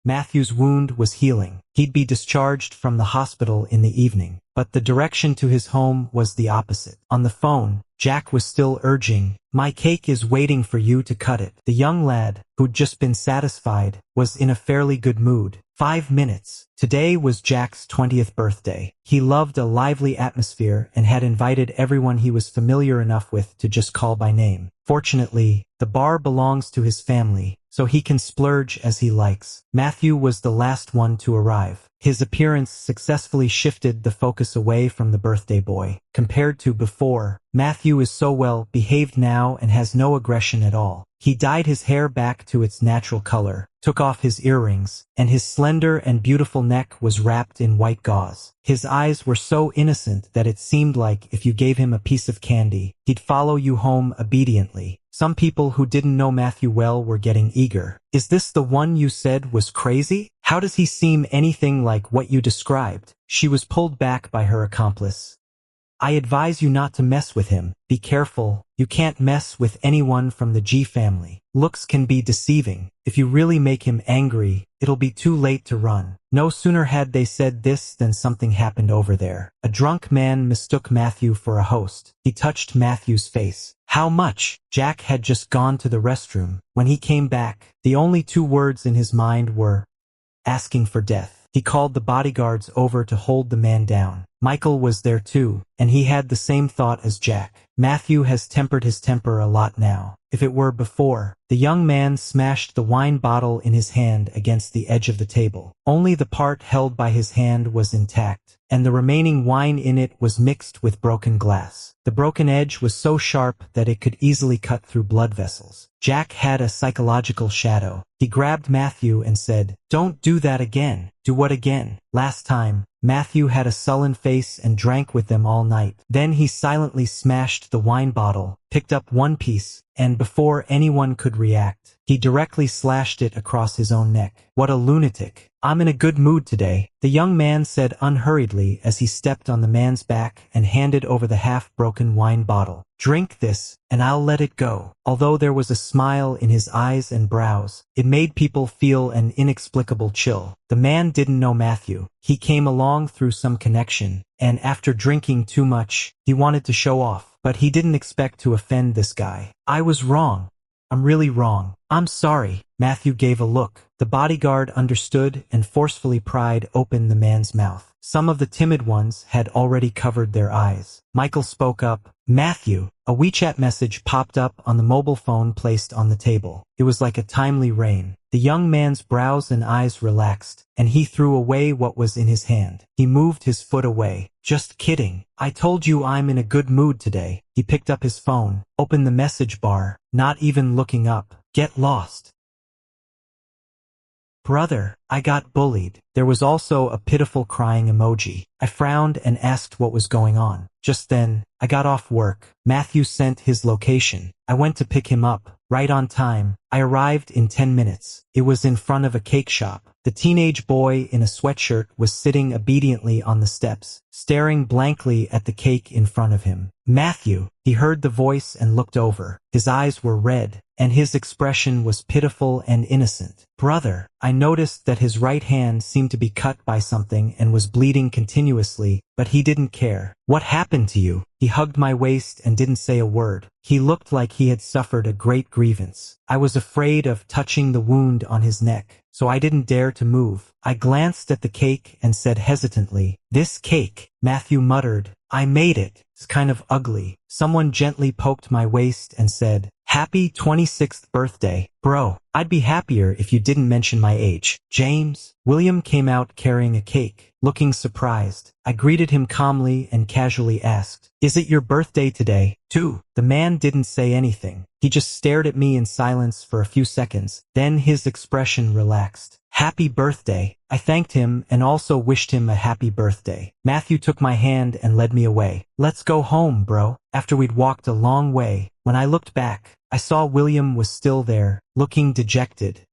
Matthew's wound was healing. He'd be discharged from the hospital in the evening, but the direction to his home was the opposite. On the phone, Jack was still urging, "My cake is waiting for you to cut it." The young lad, who'd just been satisfied, was in a fairly good mood. 5 minutes. Today was Jack's 20th birthday. He loved a lively atmosphere and had invited everyone he was familiar enough with to just call by name. Fortunately, the bar belongs to his family, so he can splurge as he likes. Matthew was the last one to arrive. His appearance successfully shifted the focus away from the birthday boy. Compared to before, Matthew is so well behaved now and has no aggression at all. He dyed his hair back to its natural color, took off his earrings, and his slender and beautiful neck was wrapped in white gauze. His eyes were so innocent that it seemed like if you gave him a piece of candy, he'd follow you home obediently. Some people who didn't know Matthew well were getting eager. "Is this the one you said was crazy? How does he seem anything like what you described?" She was pulled back by her accomplice. "I advise you not to mess with him. Be careful. You can't mess with anyone from the G family. Looks can be deceiving. If you really make him angry, it'll be too late to run." No sooner had they said this than something happened over there. A drunk man mistook Matthew for a host. He touched Matthew's face. "How much?" Jack had just gone to the restroom. When he came back, the only 2 words in his mind were, "asking for death." He called the bodyguards over to hold the man down. Michael was there too, and he had the same thought as Jack. Matthew has tempered his temper a lot now. If it were before, the young man smashed the wine bottle in his hand against the edge of the table. Only the part held by his hand was intact, and the remaining wine in it was mixed with broken glass. The broken edge was so sharp that it could easily cut through blood vessels. Jack had a psychological shadow. He grabbed Matthew and said, "Don't do that again." "Do what again?" "Last time, Matthew had a sullen face and drank with them all night. Then he silently smashed the wine bottle, picked up one piece, and before anyone could react, he directly slashed it across his own neck." "What a lunatic." "I'm in a good mood today," the young man said unhurriedly as he stepped on the man's back and handed over the half-broken wine bottle. "Drink this, and I'll let it go." Although there was a smile in his eyes and brows, it made people feel an inexplicable chill. The man didn't know Matthew. He came along through some connection, and after drinking too much, he wanted to show off. But he didn't expect to offend this guy. "I was wrong. I'm really wrong. I'm sorry." Matthew gave a look. The bodyguard understood and forcefully pried open the man's mouth. Some of the timid ones had already covered their eyes. Michael spoke up. "Matthew." A WeChat message popped up on the mobile phone placed on the table. It was like a timely rain. The young man's brows and eyes relaxed, and he threw away what was in his hand. He moved his foot away. "Just kidding. I told you I'm in a good mood today." He picked up his phone, opened the message bar, not even looking up. "Get lost. Brother, I got bullied." There was also a pitiful crying emoji. I frowned and asked what was going on. Just then, I got off work. Matthew sent his location. I went to pick him up, right on time. I arrived in 10 minutes. It was in front of a cake shop. The teenage boy in a sweatshirt was sitting obediently on the steps, staring blankly at the cake in front of him. "Matthew." He heard the voice and looked over. His eyes were red, and his expression was pitiful and innocent. "Brother." I noticed that his right hand seemed to be cut by something and was bleeding continuously, but he didn't care. "What happened to you?" He hugged my waist and didn't say a word. He looked like he had suffered a great grievance. I was afraid of touching the wound on his neck. so I didn't dare to move. I glanced at the cake and said hesitantly, "This cake," Matthew muttered. "I made it. It's kind of ugly." Someone gently poked my waist and said, "Happy 26th birthday, bro. I'd be happier if you didn't mention my age." James. William came out carrying a cake, looking surprised. I greeted him calmly and casually asked, "Is it your birthday today, too?" The man didn't say anything. He just stared at me in silence for a few seconds. Then his expression relaxed. "Happy birthday." I thanked him and also wished him a happy birthday. Matthew took my hand and led me away. "Let's go home, bro." After we'd walked a long way, when I looked back, I saw William was still there, looking dejected.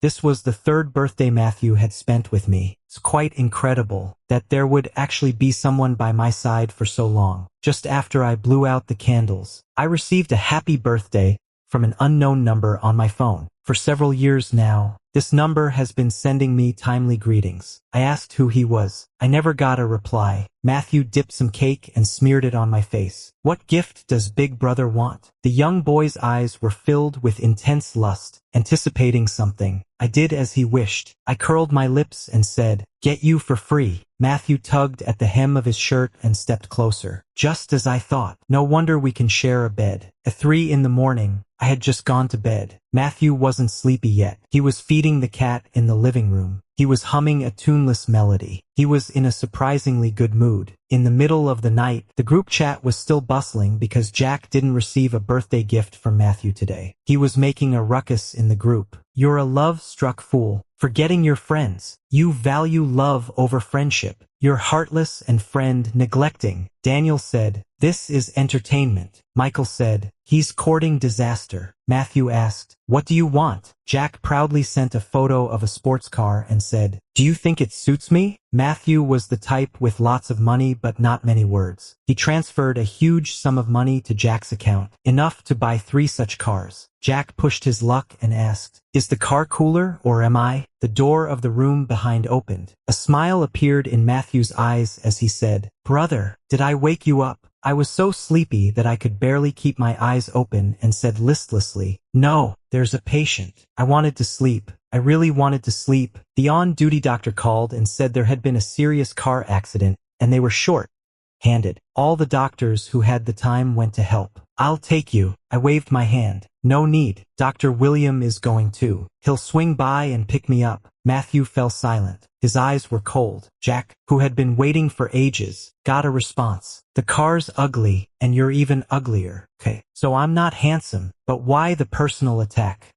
This was the third birthday Matthew had spent with me. It's quite incredible that there would actually be someone by my side for so long. Just after I blew out the candles, I received a happy birthday from an unknown number on my phone. For several years now, this number has been sending me timely greetings. I asked who he was. I never got a reply. Matthew dipped some cake and smeared it on my face. "What gift does Big Brother want?" The young boy's eyes were filled with intense lust, anticipating something. I did as he wished. I curled my lips and said, "Get you for free." Matthew tugged at the hem of his shirt and stepped closer. "Just as I thought. No wonder we can share a bed." At 3 in the morning, I had just gone to bed. Matthew wasn't sleepy yet. He was feeding the cat in the living room. He was humming a tuneless melody. He was in a surprisingly good mood. In the middle of the night, the group chat was still bustling because Jack didn't receive a birthday gift from Matthew today. He was making a ruckus in the group. "You're a love-struck fool, forgetting your friends. You value love over friendship. You're heartless and friend neglecting." Daniel said, "This is entertainment." Michael said, "He's courting disaster." Matthew asked, "What do you want?" Jack proudly sent a photo of a sports car and said, "Do you think it suits me?" Matthew was the type with lots of money but not many words. He transferred a huge sum of money to Jack's account, enough to buy 3 such cars. Jack pushed his luck and asked, "Is the car cooler or am I?" The door of the room behind opened. A smile appeared in Matthew's eyes as he said, "Brother, did I wake you up?" I was so sleepy that I could barely keep my eyes open and said listlessly, "No, there's a patient." I wanted to sleep. I really wanted to sleep. The on-duty doctor called and said there had been a serious car accident and they were short-handed. All the doctors who had the time went to help. "I'll take you." I waved my hand. "No need. Dr. William is going too. He'll swing by and pick me up." Matthew fell silent. His eyes were cold. Jack, who had been waiting for ages, got a response. "The car's ugly, and you're even uglier." "Okay, so I'm not handsome, but why the personal attack?"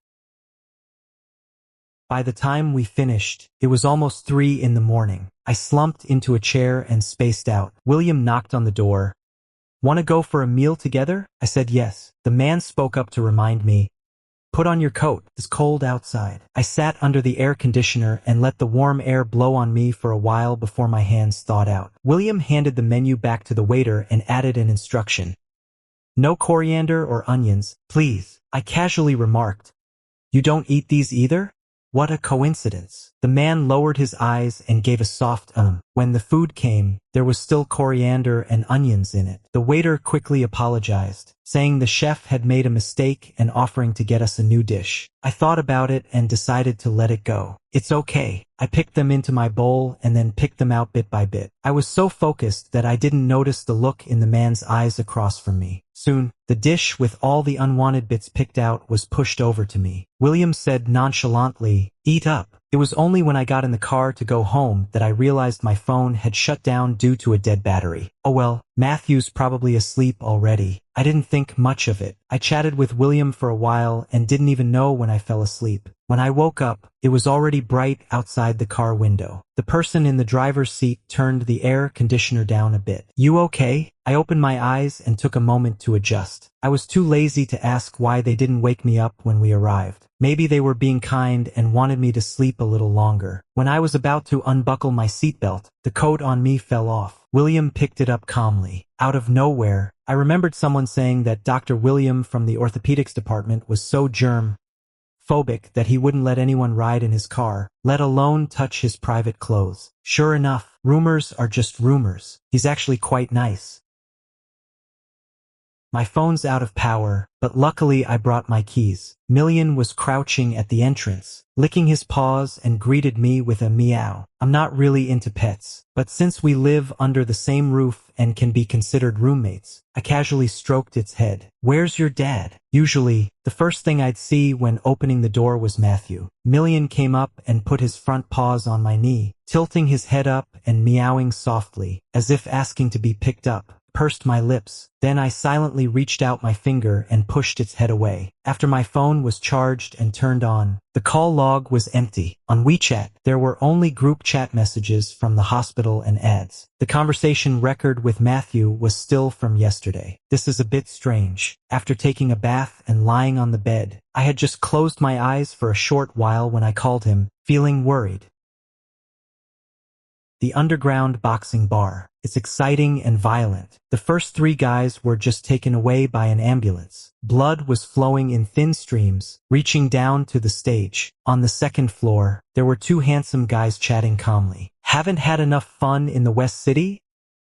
By the time we finished, it was almost 3 in the morning. I slumped into a chair and spaced out. William knocked on the door. "Want to go for a meal together?" I said yes. The man spoke up to remind me, "Put on your coat, it's cold outside." I sat under the air conditioner and let the warm air blow on me for a while before my hands thawed out. William handed the menu back to the waiter and added an instruction. "No coriander or onions, please." I casually remarked, "You don't eat these either?" What a coincidence. The man lowered his eyes and gave a soft When the food came, there was still coriander and onions in it. The waiter quickly apologized, saying the chef had made a mistake and offering to get us a new dish. I thought about it and decided to let it go. "It's okay." I picked them into my bowl and then picked them out bit by bit. I was so focused that I didn't notice the look in the man's eyes across from me. Soon, the dish with all the unwanted bits picked out was pushed over to me. William said nonchalantly, "Eat up." It was only when I got in the car to go home that I realized my phone had shut down due to a dead battery. Oh well, Matthew's probably asleep already. I didn't think much of it. I chatted with William for a while and didn't even know when I fell asleep. When I woke up, it was already bright outside the car window. The person in the driver's seat turned the air conditioner down a bit. "You okay?" I opened my eyes and took a moment to adjust. I was too lazy to ask why they didn't wake me up when we arrived. Maybe they were being kind and wanted me to sleep a little longer. When I was about to unbuckle my seatbelt, the coat on me fell off. William picked it up calmly. Out of nowhere, I remembered someone saying that Dr. William from the orthopedics department was so germ-phobic that he wouldn't let anyone ride in his car, let alone touch his private clothes. Sure enough, rumors are just rumors. He's actually quite nice. My phone's out of power, but luckily I brought my keys. Million was crouching at the entrance, licking his paws and greeted me with a meow. I'm not really into pets, but since we live under the same roof and can be considered roommates, I casually stroked its head. Where's your dad? Usually, the first thing I'd see when opening the door was Matthew. Million came up and put his front paws on my knee, tilting his head up and meowing softly, as if asking to be picked up. Pursed my lips. Then I silently reached out my finger and pushed its head away. After my phone was charged and turned on, the call log was empty. On WeChat, there were only group chat messages from the hospital and ads. The conversation record with Matthew was still from yesterday. This is a bit strange. After taking a bath and lying on the bed, I had just closed my eyes for a short while when I called him, feeling worried. The underground boxing bar. It's exciting and violent. The first 3 guys were just taken away by an ambulance. Blood was flowing in thin streams, reaching down to the stage. On the second floor, there were 2 handsome guys chatting calmly. Haven't had enough fun in the West City?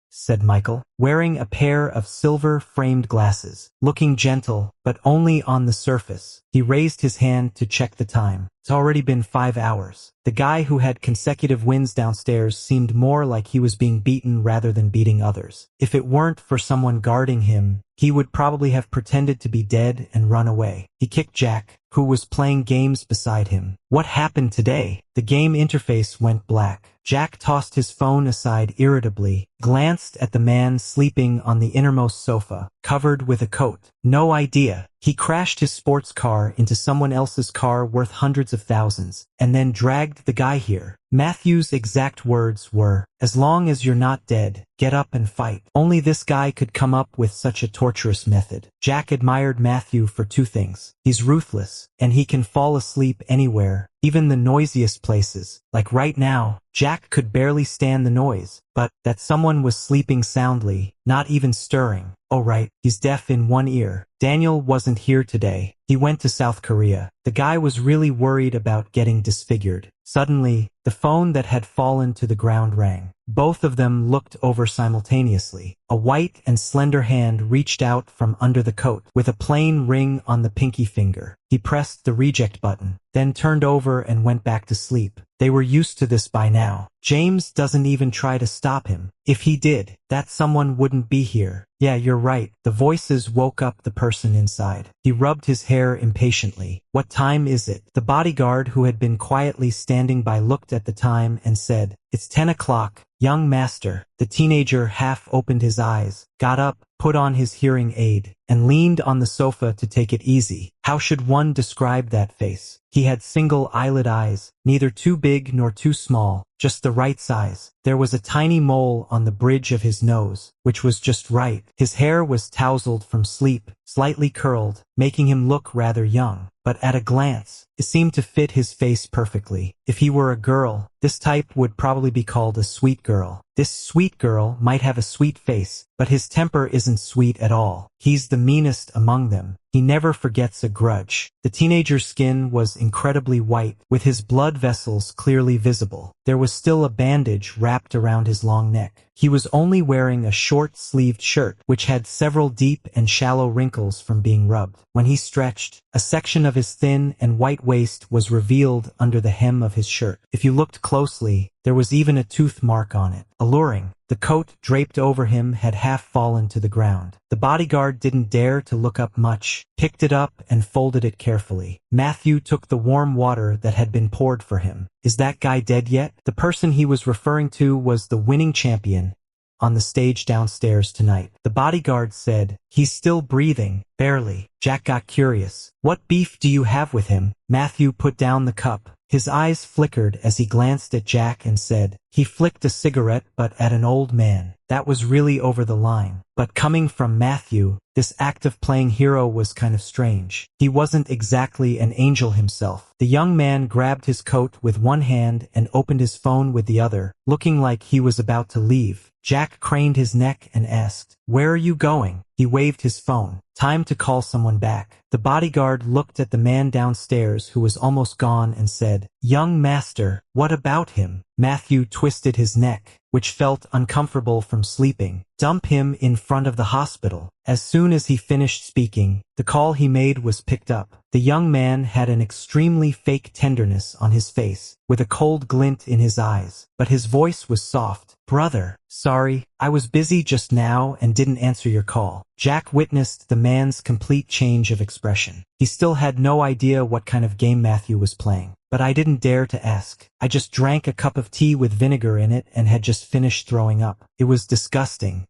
Said Michael, wearing a pair of silver-framed glasses. Looking gentle, but only on the surface. He raised his hand to check the time. It's already been 5 hours. The guy who had consecutive wins downstairs seemed more like he was being beaten rather than beating others. If it weren't for someone guarding him, he would probably have pretended to be dead and run away. He kicked Jack, who was playing games beside him. What happened today? The game interface went black. Jack tossed his phone aside irritably, glanced at the man sleeping on the innermost sofa, covered with a coat. No idea. He crashed his sports car into someone else's car worth hundreds of thousands, and then dragged the guy here. Matthew's exact words were, "As long as you're not dead, get up and fight." Only this guy could come up with such a torturous method. Jack admired Matthew for 2 things. He's ruthless, and he can fall asleep anywhere, even the noisiest places. Like right now, Jack could barely stand the noise, but that someone was sleeping soundly, not even stirring. Oh right, he's deaf in one ear. Daniel wasn't here today. He went to South Korea. The guy was really worried about getting disfigured. Suddenly, the phone that had fallen to the ground rang. Both of them looked over simultaneously. A white and slender hand reached out from under the coat, with a plain ring on the pinky finger. He pressed the reject button, then turned over and went back to sleep. They were used to this by now. James doesn't even try to stop him. If he did, that someone wouldn't be here. Yeah, you're right. The voices woke up the person inside. He rubbed his hair impatiently. What time is it? The bodyguard who had been quietly standing by looked at the time and said, "It's 10 o'clock. Young master." The teenager half opened his eyes, got up, put on his hearing aid, and leaned on the sofa to take it easy. How should one describe that face? He had single eyelid eyes, neither too big nor too small, just the right size. There was a tiny mole on the bridge of his nose, which was just right. His hair was tousled from sleep, slightly curled, making him look rather young. But at a glance, it seemed to fit his face perfectly. If he were a girl, this type would probably be called a sweet girl. This sweet girl might have a sweet face, but his temper isn't sweet at all. He's the meanest among them. He never forgets a grudge. The teenager's skin was incredibly white, with his blood vessels clearly visible. There was still a bandage wrapped around his long neck. He was only wearing a short-sleeved shirt, which had several deep and shallow wrinkles from being rubbed. When he stretched, a section of his thin and white waist was revealed under the hem of his shirt. If you looked closely, there was even a tooth mark on it. Alluring. The coat draped over him had half fallen to the ground. The bodyguard didn't dare to look up much, picked it up and folded it carefully. Matthew took the warm water that had been poured for him. Is that guy dead yet? The person he was referring to was the winning champion on the stage downstairs tonight. The bodyguard said, "He's still breathing, barely." Jack got curious. "What beef do you have with him?" Matthew put down the cup. His eyes flickered as he glanced at Jack and said, "He flicked a cigarette but at an old man. That was really over the line." But coming from Matthew, this act of playing hero was kind of strange. He wasn't exactly an angel himself. The young man grabbed his coat with one hand and opened his phone with the other, looking like he was about to leave. Jack craned his neck and asked, "Where are you going?" He waved his phone. "Time to call someone back." The bodyguard looked at the man downstairs who was almost gone and said, "Young master, what about him?" Matthew twisted his neck, which felt uncomfortable from sleeping. Dump him in front of the hospital. As soon as he finished speaking, the call he made was picked up. The young man had an extremely fake tenderness on his face, with a cold glint in his eyes, but his voice was soft. Brother, sorry, I was busy just now and didn't answer your call. Jack witnessed the man's complete change of expression. He still had no idea what kind of game Matthew was playing. But I didn't dare to ask. I just drank a cup of tea with vinegar in it and had just finished throwing up. It was disgusting.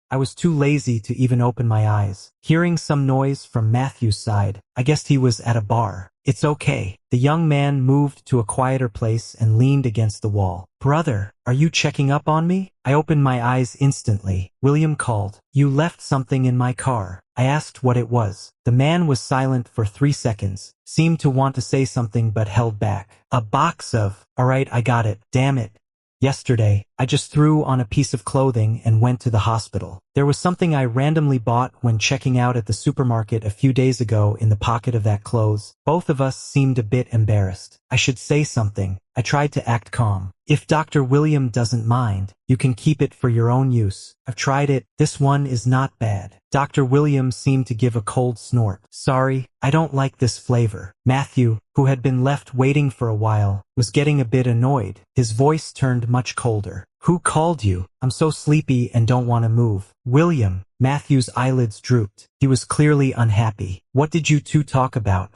I was too lazy to even open my eyes. Hearing some noise from Matthew's side, I guessed he was at a bar. It's okay. The young man moved to a quieter place and leaned against the wall. Brother, are you checking up on me? I opened my eyes instantly. William called. You left something in my car. I asked what it was. The man was silent for 3 seconds, seemed to want to say something but held back. A box of... Alright, I got it. Damn it. Yesterday, I just threw on a piece of clothing and went to the hospital. There was something I randomly bought when checking out at the supermarket a few days ago in the pocket of that clothes. Both of us seemed a bit embarrassed. I should say something. I tried to act calm. If Dr. William doesn't mind, you can keep it for your own use. I've tried it. This one is not bad. Dr. William seemed to give a cold snort. Sorry, I don't like this flavor. Matthew, who had been left waiting for a while, was getting a bit annoyed. His voice turned much colder. Who called you? I'm so sleepy and don't want to move. William. Matthew's eyelids drooped. He was clearly unhappy. What did you two talk about?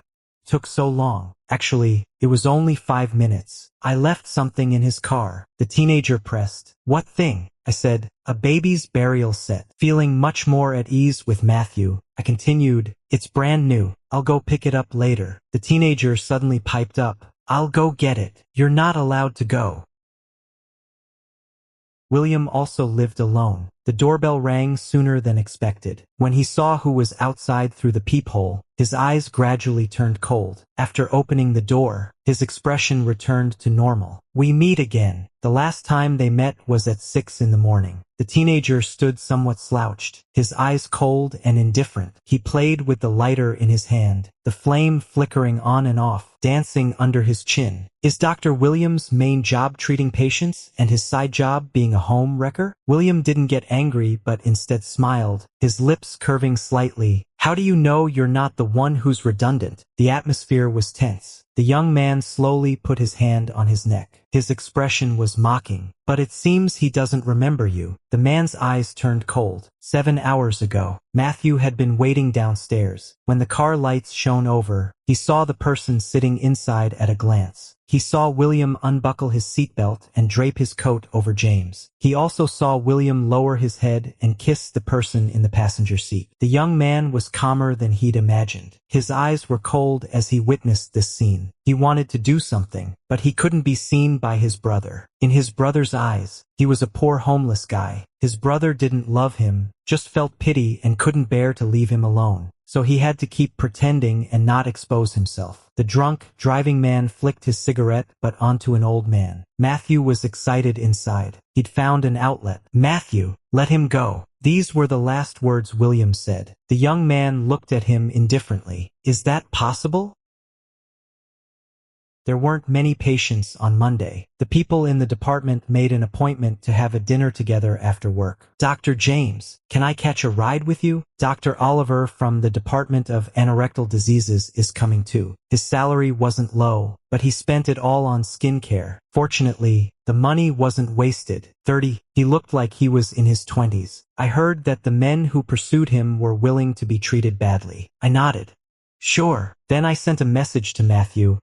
Took so long. Actually, it was only 5 minutes. I left something in his car. The teenager pressed. What thing? I said, a baby's burial set. Feeling much more at ease with Matthew, I continued, it's brand new. I'll go pick it up later. The teenager suddenly piped up. I'll go get it. You're not allowed to go. William also lived alone. The doorbell rang sooner than expected. When he saw who was outside through the peephole, his eyes gradually turned cold. After opening the door, his expression returned to normal. We meet again. The last time they met was at 6 in the morning. The teenager stood somewhat slouched, his eyes cold and indifferent. He played with the lighter in his hand, the flame flickering on and off, dancing under his chin. Is Dr. William's main job treating patients and his side job being a home wrecker? William didn't get angry but instead smiled, his lips curving slightly. How do you know you're not the one who's redundant? The atmosphere was tense. The young man slowly put his hand on his neck. His expression was mocking. But it seems he doesn't remember you. The man's eyes turned cold. 7 hours ago, Matthew had been waiting downstairs. When the car lights shone over, he saw the person sitting inside at a glance. He saw William unbuckle his seatbelt and drape his coat over James. He also saw William lower his head and kiss the person in the passenger seat. The young man was calmer than he'd imagined. His eyes were cold as he witnessed this scene. He wanted to do something, but he couldn't be seen by his brother. In his brother's eyes, he was a poor homeless guy. His brother didn't love him, just felt pity and couldn't bear to leave him alone. So he had to keep pretending and not expose himself. The drunk, driving man flicked his cigarette but onto an old man. Matthew was excited inside. He'd found an outlet. Matthew, let him go. These were the last words William said. The young man looked at him indifferently. Is that possible? There weren't many patients on Monday. The people in the department made an appointment to have a dinner together after work. Dr. James, can I catch a ride with you? Dr. Oliver from the Department of Anorectal Diseases is coming too. His salary wasn't low, but he spent it all on skincare. Fortunately, the money wasn't wasted. 30, he looked like he was in his 20s. I heard that the men who pursued him were willing to be treated badly. I nodded. Sure. Then I sent a message to Matthew.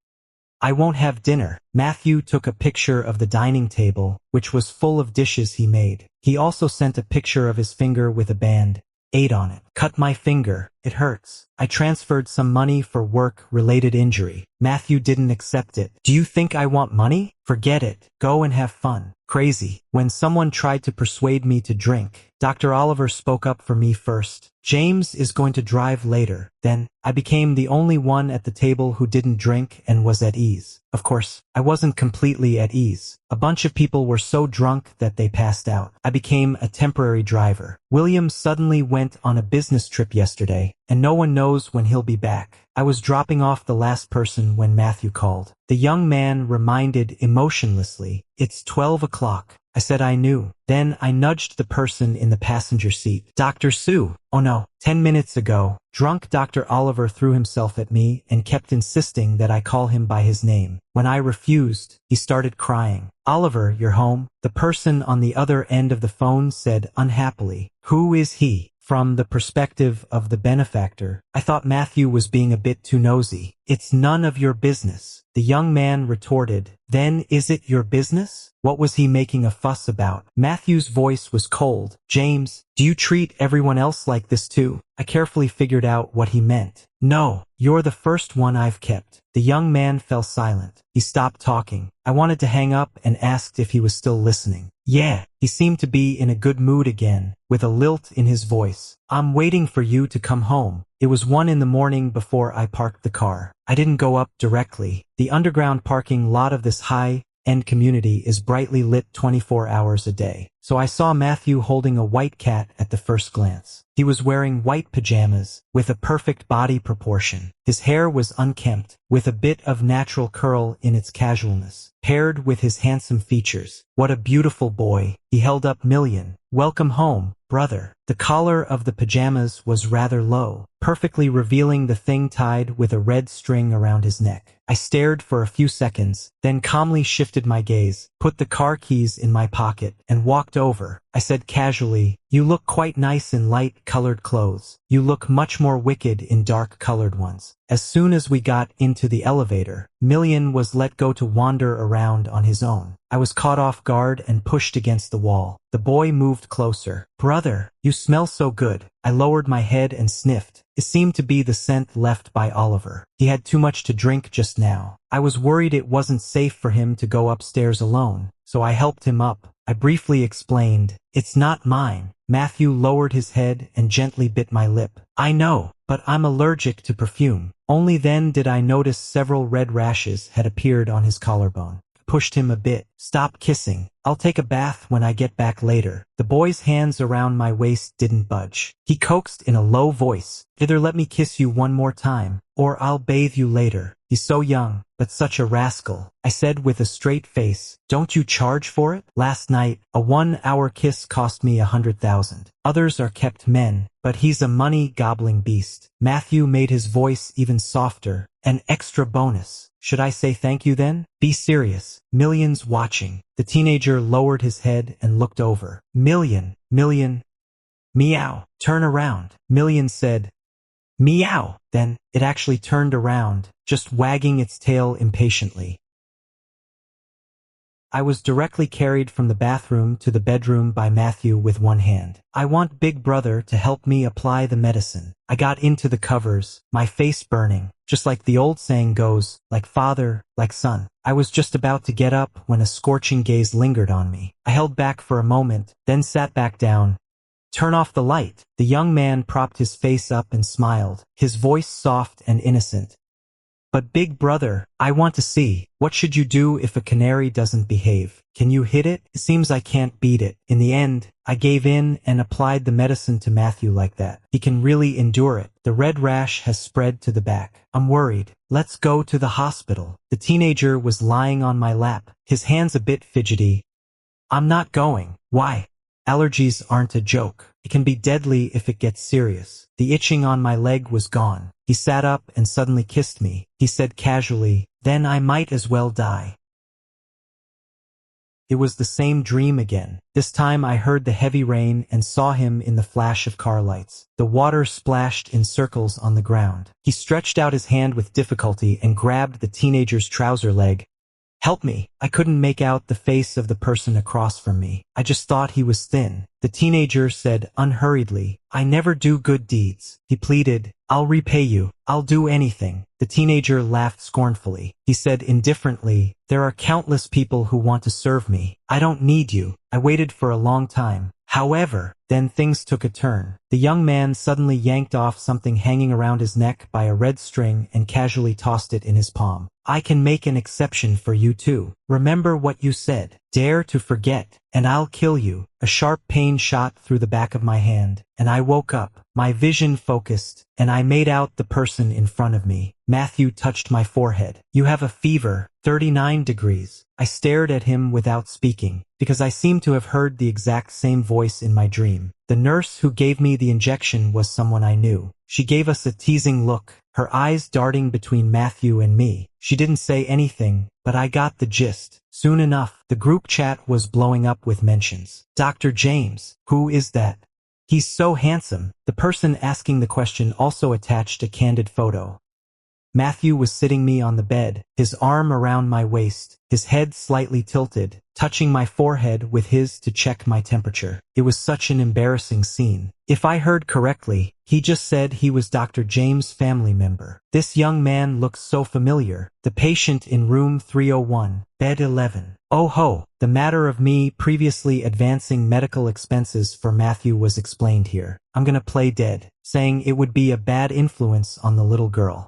I won't have dinner. Matthew took a picture of the dining table, which was full of dishes he made. He also sent a picture of his finger with a band-aid on it. Cut my finger. It hurts. I transferred some money for work-related injury. Matthew didn't accept it. Do you think I want money? Forget it. Go and have fun. Crazy. When someone tried to persuade me to drink, Dr. Oliver spoke up for me first. James is going to drive later. Then, I became the only one at the table who didn't drink and was at ease. Of course, I wasn't completely at ease. A bunch of people were so drunk that they passed out. I became a temporary driver. William suddenly went on a business trip yesterday, and no one knows when he'll be back. I was dropping off the last person when Matthew called. The young man reminded emotionlessly, "It's 12 o'clock. I said I knew. Then I nudged the person in the passenger seat. Dr. Sue. Oh no. 10 minutes ago, drunk Dr. Oliver threw himself at me and kept insisting that I call him by his name. When I refused, he started crying. Oliver, you're home? The person on the other end of the phone said unhappily. Who is he? From the perspective of the benefactor, I thought Matthew was being a bit too nosy. It's none of your business. The young man retorted. Then is it your business? What was he making a fuss about? Matthew's voice was cold. James, do you treat everyone else like this too? I carefully figured out what he meant. No, you're the first one I've kept. The young man fell silent. He stopped talking. I wanted to hang up and asked if he was still listening. Yeah, he seemed to be in a good mood again, with a lilt in his voice. I'm waiting for you to come home. It was 1 in the morning before I parked the car. I didn't go up directly. The underground parking lot of this high-end community is brightly lit 24 hours a day. So I saw Matthew holding a white cat at the first glance. He was wearing white pajamas, with a perfect body proportion. His hair was unkempt, with a bit of natural curl in its casualness, paired with his handsome features. What a beautiful boy. He held up Million. Welcome home, brother. The collar of the pajamas was rather low, perfectly revealing the thing tied with a red string around his neck. I stared for a few seconds, then calmly shifted my gaze, put the car keys in my pocket, and walked over. I said casually, you look quite nice in light-colored clothes. You look much more wicked in dark-colored ones. As soon as we got into the elevator, Million was let go to wander around on his own. I was caught off guard and pushed against the wall. The boy moved closer. Brother, you smell so good. I lowered my head and sniffed. It seemed to be the scent left by Oliver. He had too much to drink just now. I was worried it wasn't safe for him to go upstairs alone, so I helped him up. I briefly explained, it's not mine. Matthew lowered his head and gently bit my lip. I know, but I'm allergic to perfume. Only then did I notice several red rashes had appeared on his collarbone. Pushed him a bit. Stop kissing. I'll take a bath when I get back later. The boy's hands around my waist didn't budge. He coaxed in a low voice. Either let me kiss you one more time, or I'll bathe you later. He's so young, but such a rascal. I said with a straight face, don't you charge for it? Last night, a 1-hour kiss cost me 100,000. Others are kept men, but he's a money-gobbling beast. Matthew made his voice even softer. An extra bonus. Should I say thank you then? Be serious. Million's watching. The teenager lowered his head and looked over. Million. Meow. Turn around. Million said, meow. Then, it actually turned around, just wagging its tail impatiently. I was directly carried from the bathroom to the bedroom by Matthew with one hand. I want Big Brother to help me apply the medicine. I got into the covers, my face burning, just like the old saying goes, like father, like son. I was just about to get up when a scorching gaze lingered on me. I held back for a moment, then sat back down. Turn off the light. The young man propped his face up and smiled, his voice soft and innocent. But Big Brother, I want to see. What should you do if a canary doesn't behave? Can you hit it? It seems I can't beat it. In the end, I gave in and applied the medicine to Matthew like that. He can really endure it. The red rash has spread to the back. I'm worried. Let's go to the hospital. The teenager was lying on my lap, his hands a bit fidgety. I'm not going. Why? Allergies aren't a joke. It can be deadly if it gets serious. The itching on my leg was gone. He sat up and suddenly kissed me. He said casually, then I might as well die. It was the same dream again. This time I heard the heavy rain and saw him in the flash of car lights. The water splashed in circles on the ground. He stretched out his hand with difficulty and grabbed the teenager's trouser leg. Help me. I couldn't make out the face of the person across from me. I just thought he was thin. The teenager said unhurriedly, I never do good deeds. He pleaded, I'll repay you. I'll do anything. The teenager laughed scornfully. He said indifferently, there are countless people who want to serve me. I don't need you. I waited for a long time. However, then things took a turn. The young man suddenly yanked off something hanging around his neck by a red string and casually tossed it in his palm. I can make an exception for you too. Remember what you said. Dare to forget, and I'll kill you. A sharp pain shot through the back of my hand, and I woke up. My vision focused, and I made out the person in front of me. Matthew touched my forehead. You have a fever, 39 degrees. I stared at him without speaking, because I seemed to have heard the exact same voice in my dream. The nurse who gave me the injection was someone I knew. She gave us a teasing look, her eyes darting between Matthew and me. She didn't say anything, but I got the gist. Soon enough, the group chat was blowing up with mentions. Dr. James, who is that? He's so handsome. The person asking the question also attached a candid photo. Matthew was sitting me on the bed, his arm around my waist, his head slightly tilted, touching my forehead with his to check my temperature. It was such an embarrassing scene. If I heard correctly, he just said he was Dr. James' family member. This young man looked so familiar. The patient in room 301, bed 11. Oh ho, the matter of me previously advancing medical expenses for Matthew was explained here. I'm gonna play dead, saying it would be a bad influence on the little girl.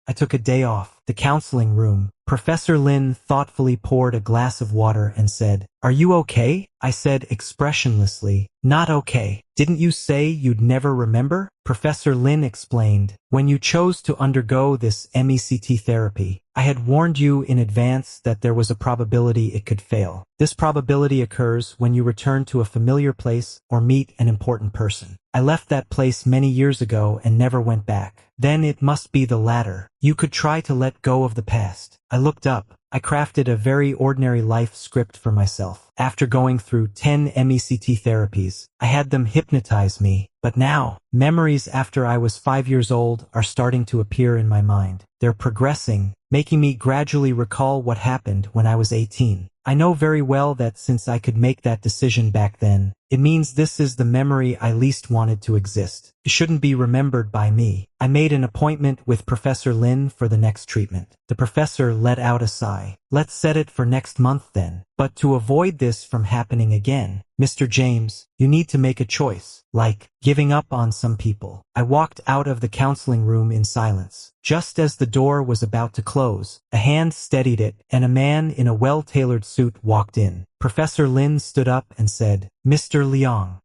I took a day off. The counseling room. Professor Lin thoughtfully poured a glass of water and said, "Are you okay?" I said expressionlessly, "Not okay." "Didn't you say you'd never remember?" Professor Lin explained, "When you chose to undergo this MECT therapy, I had warned you in advance that there was a probability it could fail. This probability occurs when you return to a familiar place or meet an important person. I left that place many years ago and never went back. Then it must be the latter. You could try to let go of the past." I looked up. I crafted a very ordinary life script for myself. After going through 10 MECT therapies, I had them hypnotize me. But now, memories after I was 5 years old are starting to appear in my mind. They're progressing, making me gradually recall what happened when I was 18. I know very well that since I could make that decision back then, it means this is the memory I least wanted to exist. It shouldn't be remembered by me. I made an appointment with Professor Lin for the next treatment. The professor let out a sigh. "Let's set it for next month then. But to avoid this from happening again, Mr. James, you need to make a choice, like giving up on some people." I walked out of the counseling room in silence. Just as the door was about to close, a hand steadied it, and a man in a well-tailored suit walked in. Professor Lin stood up and said, "Mr. Liang."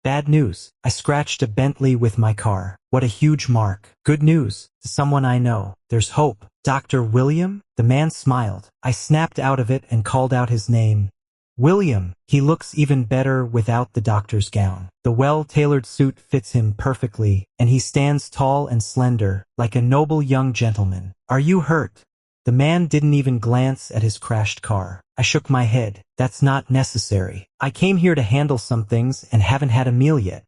Bad news. I scratched a Bentley with my car. What a huge mark. Good news. To someone I know. There's hope. Dr. William? The man smiled. I snapped out of it and called out his name. William. He looks even better without the doctor's gown. The well-tailored suit fits him perfectly, and he stands tall and slender, like a noble young gentleman. "Are you hurt?" The man didn't even glance at his crashed car. I shook my head. "That's not necessary. I came here to handle some things and haven't had a meal yet."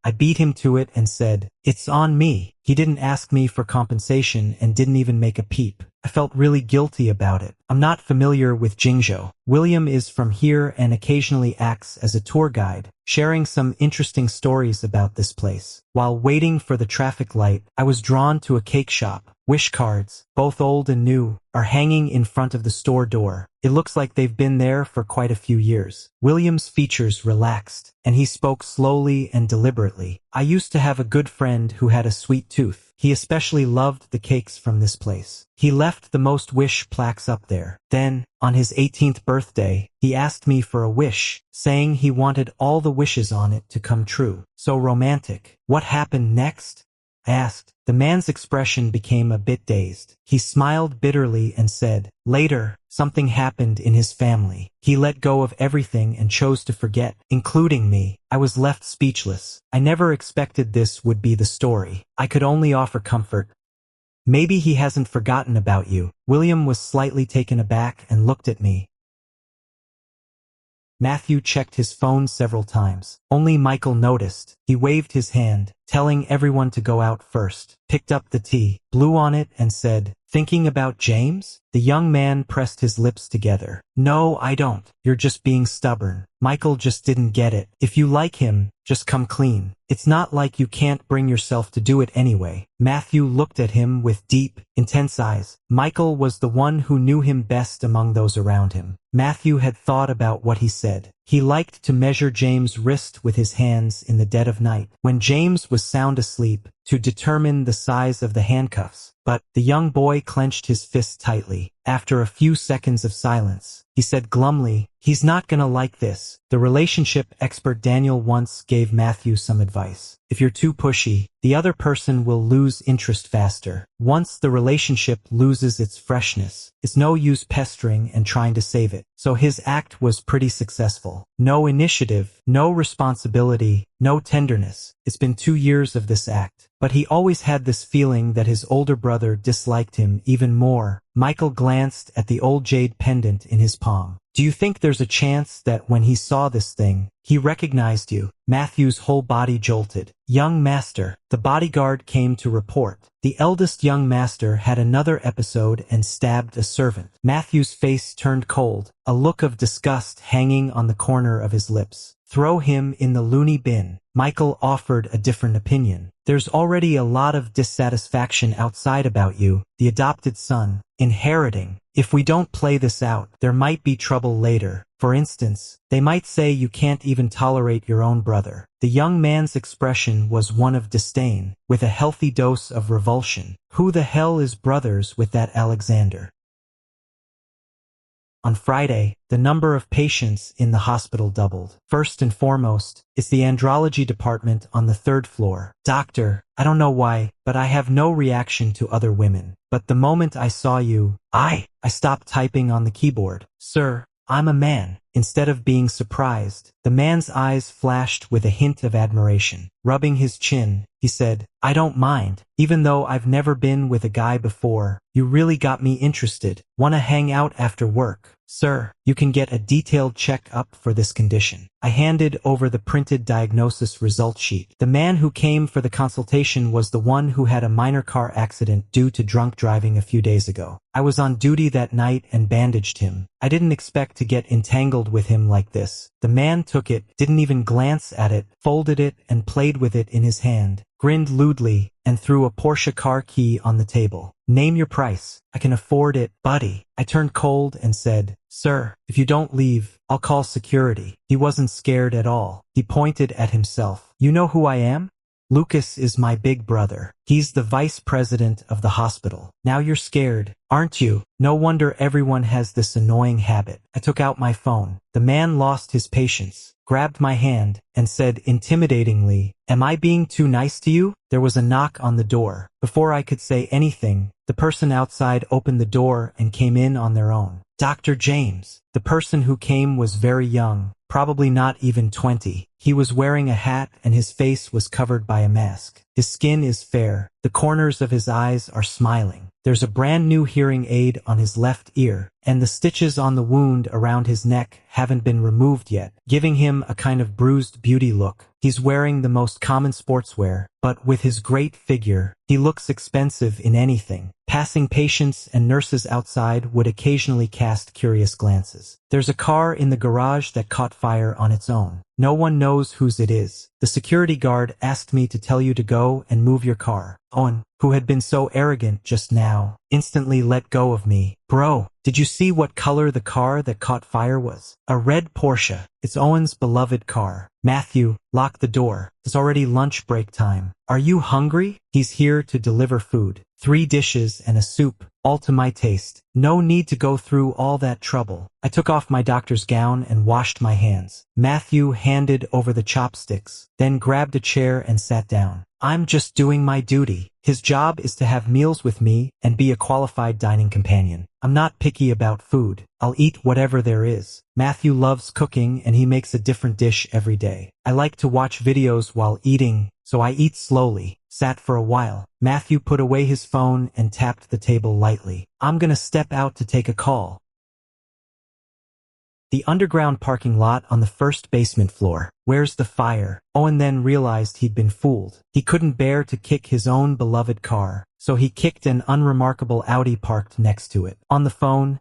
I beat him to it and said, "It's on me." He didn't ask me for compensation and didn't even make a peep. I felt really guilty about it. I'm not familiar with Jingzhou. William is from here and occasionally acts as a tour guide, sharing some interesting stories about this place. While waiting for the traffic light, I was drawn to a cake shop. Wish cards, both old and new, are hanging in front of the store door. It looks like they've been there for quite a few years. William's features relaxed, and he spoke slowly and deliberately. "I used to have a good friend who had a sweet tooth. He especially loved the cakes from this place. He left the most wish plaques up there. Then, on his 18th birthday, he asked me for a wish, saying he wanted all the wishes on it to come true. So romantic." "What happened next?" I asked. The man's expression became a bit dazed. He smiled bitterly and said, "Later, something happened in his family. He let go of everything and chose to forget, including me." I was left speechless. I never expected this would be the story. I could only offer comfort. "Maybe he hasn't forgotten about you." William was slightly taken aback and looked at me. Matthew checked his phone several times. Only Michael noticed. He waved his hand, telling everyone to go out first, picked up the tea, blew on it and said, Thinking about James? The young man pressed his lips together. No, I don't. You're just being stubborn. Michael just didn't get it. If you like him, just come clean. It's not like you can't bring yourself to do it anyway. Matthew looked at him with deep, intense eyes. Michael was the one who knew him best among those around him. Matthew had thought about what he said. He liked to measure James' wrist with his hands in the dead of night, when James was sound asleep, to determine the size of the handcuffs. But the young boy clenched his fists tightly. After a few seconds of silence, he said glumly, "He's not gonna like this." The relationship expert Daniel once gave Matthew some advice. If you're too pushy, the other person will lose interest faster. Once the relationship loses its freshness, it's no use pestering and trying to save it. So his act was pretty successful. No initiative, no responsibility, no tenderness. It's been 2 years of this act. But he always had this feeling that his older brother disliked him even more. Michael glanced at the old jade pendant in his palm. Do you think there's a chance that when he saw this thing, he recognized you? Matthew's whole body jolted. Young master. The bodyguard came to report. The eldest young master had another episode and stabbed a servant. Matthew's face turned cold, a look of disgust hanging on the corner of his lips. Throw him in the loony bin. Michael offered a different opinion. There's already a lot of dissatisfaction outside about you, the adopted son, inheriting. If we don't play this out, there might be trouble later. For instance, they might say you can't even tolerate your own brother. The young man's expression was one of disdain, with a healthy dose of revulsion. Who the hell is brothers with that Alexander? On Friday, the number of patients in the hospital doubled. First and foremost, it's the andrology department on the 3rd floor. Doctor, I don't know why, but I have no reaction to other women. But the moment I saw you, I stopped typing on the keyboard. Sir, I'm a man. Instead of being surprised, the man's eyes flashed with a hint of admiration. Rubbing his chin, he said, I don't mind. Even though I've never been with a guy before, you really got me interested. Wanna hang out after work? Sir, you can get a detailed check-up for this condition. I handed over the printed diagnosis result sheet. The man who came for the consultation was the one who had a minor car accident due to drunk driving a few days ago. I was on duty that night and bandaged him. I didn't expect to get entangled with him like this. The man took it, didn't even glance at it, folded it and played with it in his hand, grinned lewdly, and threw a Porsche car key on the table. Name your price. I can afford it, buddy. I turned cold and said, Sir, if you don't leave, I'll call security. He wasn't scared at all. He pointed at himself. You know who I am? Lucas is my big brother. He's the vice president of the hospital. Now you're scared, aren't you? No wonder everyone has this annoying habit. I took out my phone. The man lost his patience, grabbed my hand, and said intimidatingly, Am I being too nice to you? There was a knock on the door. Before I could say anything, the person outside opened the door and came in on their own. Dr. James. The person who came was very young, probably not even 20. He was wearing a hat and his face was covered by a mask. His skin is fair. The corners of his eyes are smiling. There's a brand new hearing aid on his left ear, and the stitches on the wound around his neck haven't been removed yet, giving him a kind of bruised beauty look. He's wearing the most common sportswear, but with his great figure, he looks expensive in anything. Passing patients and nurses outside would occasionally cast curious glances. There's a car in the garage that caught fire on its own. No one knows whose it is. The security guard asked me to tell you to go and move your car. Owen, who had been so arrogant just now, instantly let go of me. Bro, did you see what color the car that caught fire was? A red Porsche. It's Owen's beloved car. Matthew, lock the door. It's already lunch break time. Are you hungry? He's here to deliver food. 3 dishes and a soup, all to my taste. No need to go through all that trouble. I took off my doctor's gown and washed my hands. Matthew handed over the chopsticks, then grabbed a chair and sat down. I'm just doing my duty. His job is to have meals with me and be a qualified dining companion. I'm not picky about food. I'll eat whatever there is. Matthew loves cooking and he makes a different dish every day. I like to watch videos while eating, so I eat slowly. Sat for a while. Matthew put away his phone and tapped the table lightly. I'm gonna step out to take a call. The underground parking lot on the 1st basement floor. Where's the fire? Owen then realized he'd been fooled. He couldn't bear to kick his own beloved car. so he kicked an unremarkable Audi parked next to it. On the phone,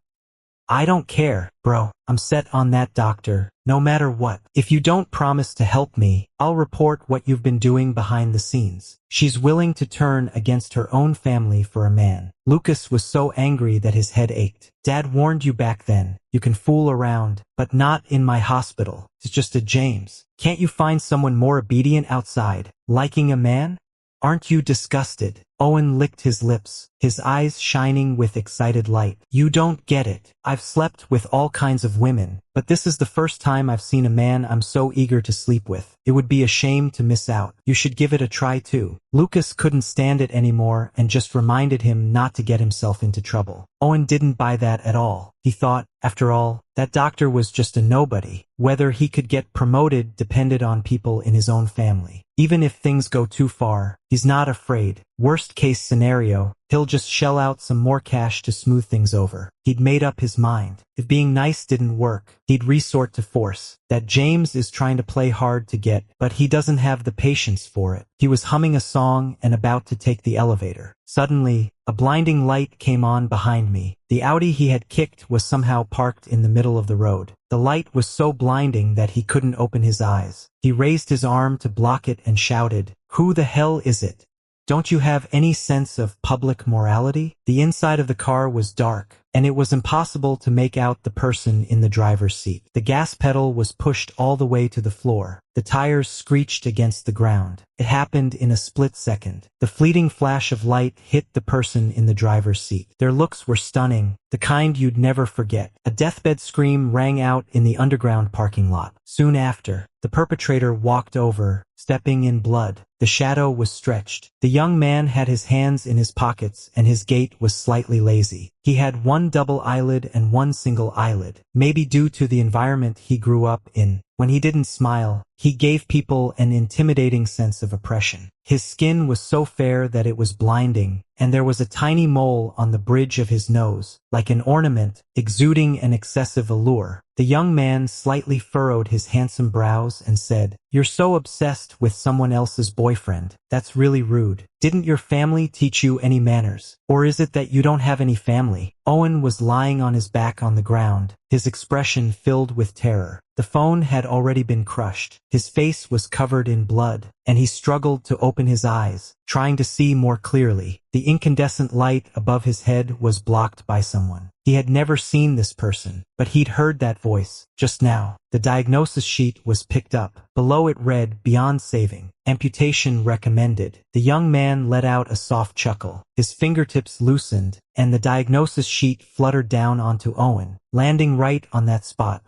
I don't care, bro. I'm set on that doctor, no matter what. If you don't promise to help me, I'll report what you've been doing behind the scenes. She's willing to turn against her own family for a man. Lucas was so angry that his head ached. Dad warned you back then. You can fool around, but not in my hospital. It's just a James. Can't you find someone more obedient outside? Liking a man? Aren't you disgusted? Owen licked his lips, his eyes shining with excited light. You don't get it. I've slept with all kinds of women, but this is the first time I've seen a man I'm so eager to sleep with. It would be a shame to miss out. You should give it a try too. Lucas couldn't stand it anymore and just reminded him not to get himself into trouble. Owen didn't buy that at all. He thought, after all, that doctor was just a nobody. Whether he could get promoted depended on people in his own family. Even if things go too far, he's not afraid. Worst case scenario, he'll just shell out some more cash to smooth things over. He'd made up his mind. If being nice didn't work, he'd resort to force. That James is trying to play hard to get, but he doesn't have the patience for it. He was humming a song and about to take the elevator. Suddenly, a blinding light came on behind me. The Audi he had kicked was somehow parked in the middle of the road. The light was so blinding that he couldn't open his eyes. He raised his arm to block it and shouted, "Who the hell is it? Don't you have any sense of public morality?" The inside of the car was dark, and it was impossible to make out the person in the driver's seat. The gas pedal was pushed all the way to the floor. The tires screeched against the ground. It happened in a split second. The fleeting flash of light hit the person in the driver's seat. Their looks were stunning, the kind you'd never forget. A deathbed scream rang out in the underground parking lot. Soon after, the perpetrator walked over, stepping in blood. The shadow was stretched. The young man had his hands in his pockets and his gait was slightly lazy. He had one double eyelid and one single eyelid, maybe due to the environment he grew up in. When he didn't smile, he gave people an intimidating sense of oppression. His skin was so fair that it was blinding, and there was a tiny mole on the bridge of his nose, like an ornament, exuding an excessive allure. The young man slightly furrowed his handsome brows and said, "You're so obsessed with someone else's boyfriend. That's really rude. Didn't your family teach you any manners? Or is it that you don't have any family?" Owen was lying on his back on the ground, his expression filled with terror. The phone had already been crushed. His face was covered in blood, and he struggled to open his eyes, trying to see more clearly. The incandescent light above his head was blocked by someone. He had never seen this person, but he'd heard that voice just now. The diagnosis sheet was picked up. Below it read, "Beyond saving. Amputation recommended." The young man let out a soft chuckle. His fingertips loosened, and the diagnosis sheet fluttered down onto Owen, landing right on that spot.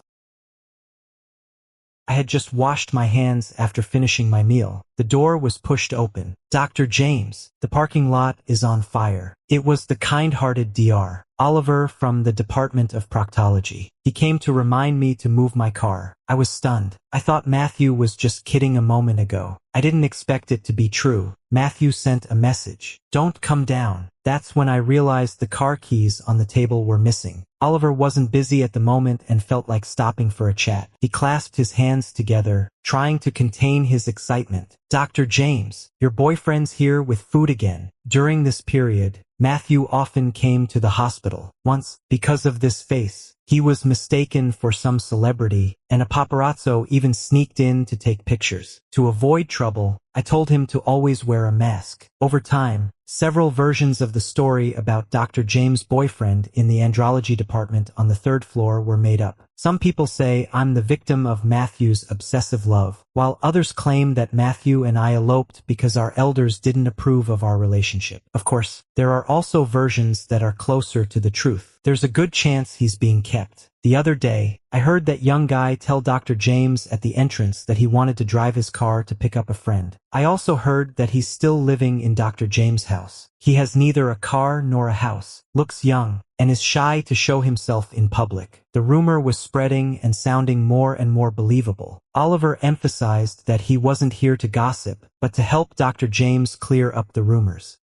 I had just washed my hands after finishing my meal. The door was pushed open. "Dr. James, the parking lot is on fire." It was the kind-hearted Dr. Oliver from the Department of Proctology. He came to remind me to move my car. I was stunned. I thought Matthew was just kidding a moment ago. I didn't expect it to be true. Matthew sent a message. "Don't come down." That's when I realized the car keys on the table were missing. Oliver wasn't busy at the moment and felt like stopping for a chat. He clasped his hands together, trying to contain his excitement. "Dr. James, your boyfriend's here with food again." During this period, Matthew often came to the hospital. Once, because of this face, he was mistaken for some celebrity, and a paparazzo even sneaked in to take pictures. To avoid trouble, I told him to always wear a mask. Over time, several versions of the story about Dr. James' boyfriend in the andrology department on the 3rd floor were made up. Some people say I'm the victim of Matthew's obsessive love, while others claim that Matthew and I eloped because our elders didn't approve of our relationship. Of course, there are also versions that are closer to the truth. There's a good chance he's being kept. The other day, I heard that young guy tell Dr. James at the entrance that he wanted to drive his car to pick up a friend. I also heard that he's still living in Dr. James' house. He has neither a car nor a house, looks young, and is shy to show himself in public. The rumor was spreading and sounding more and more believable. Oliver emphasized that he wasn't here to gossip, but to help Dr. James clear up the rumors.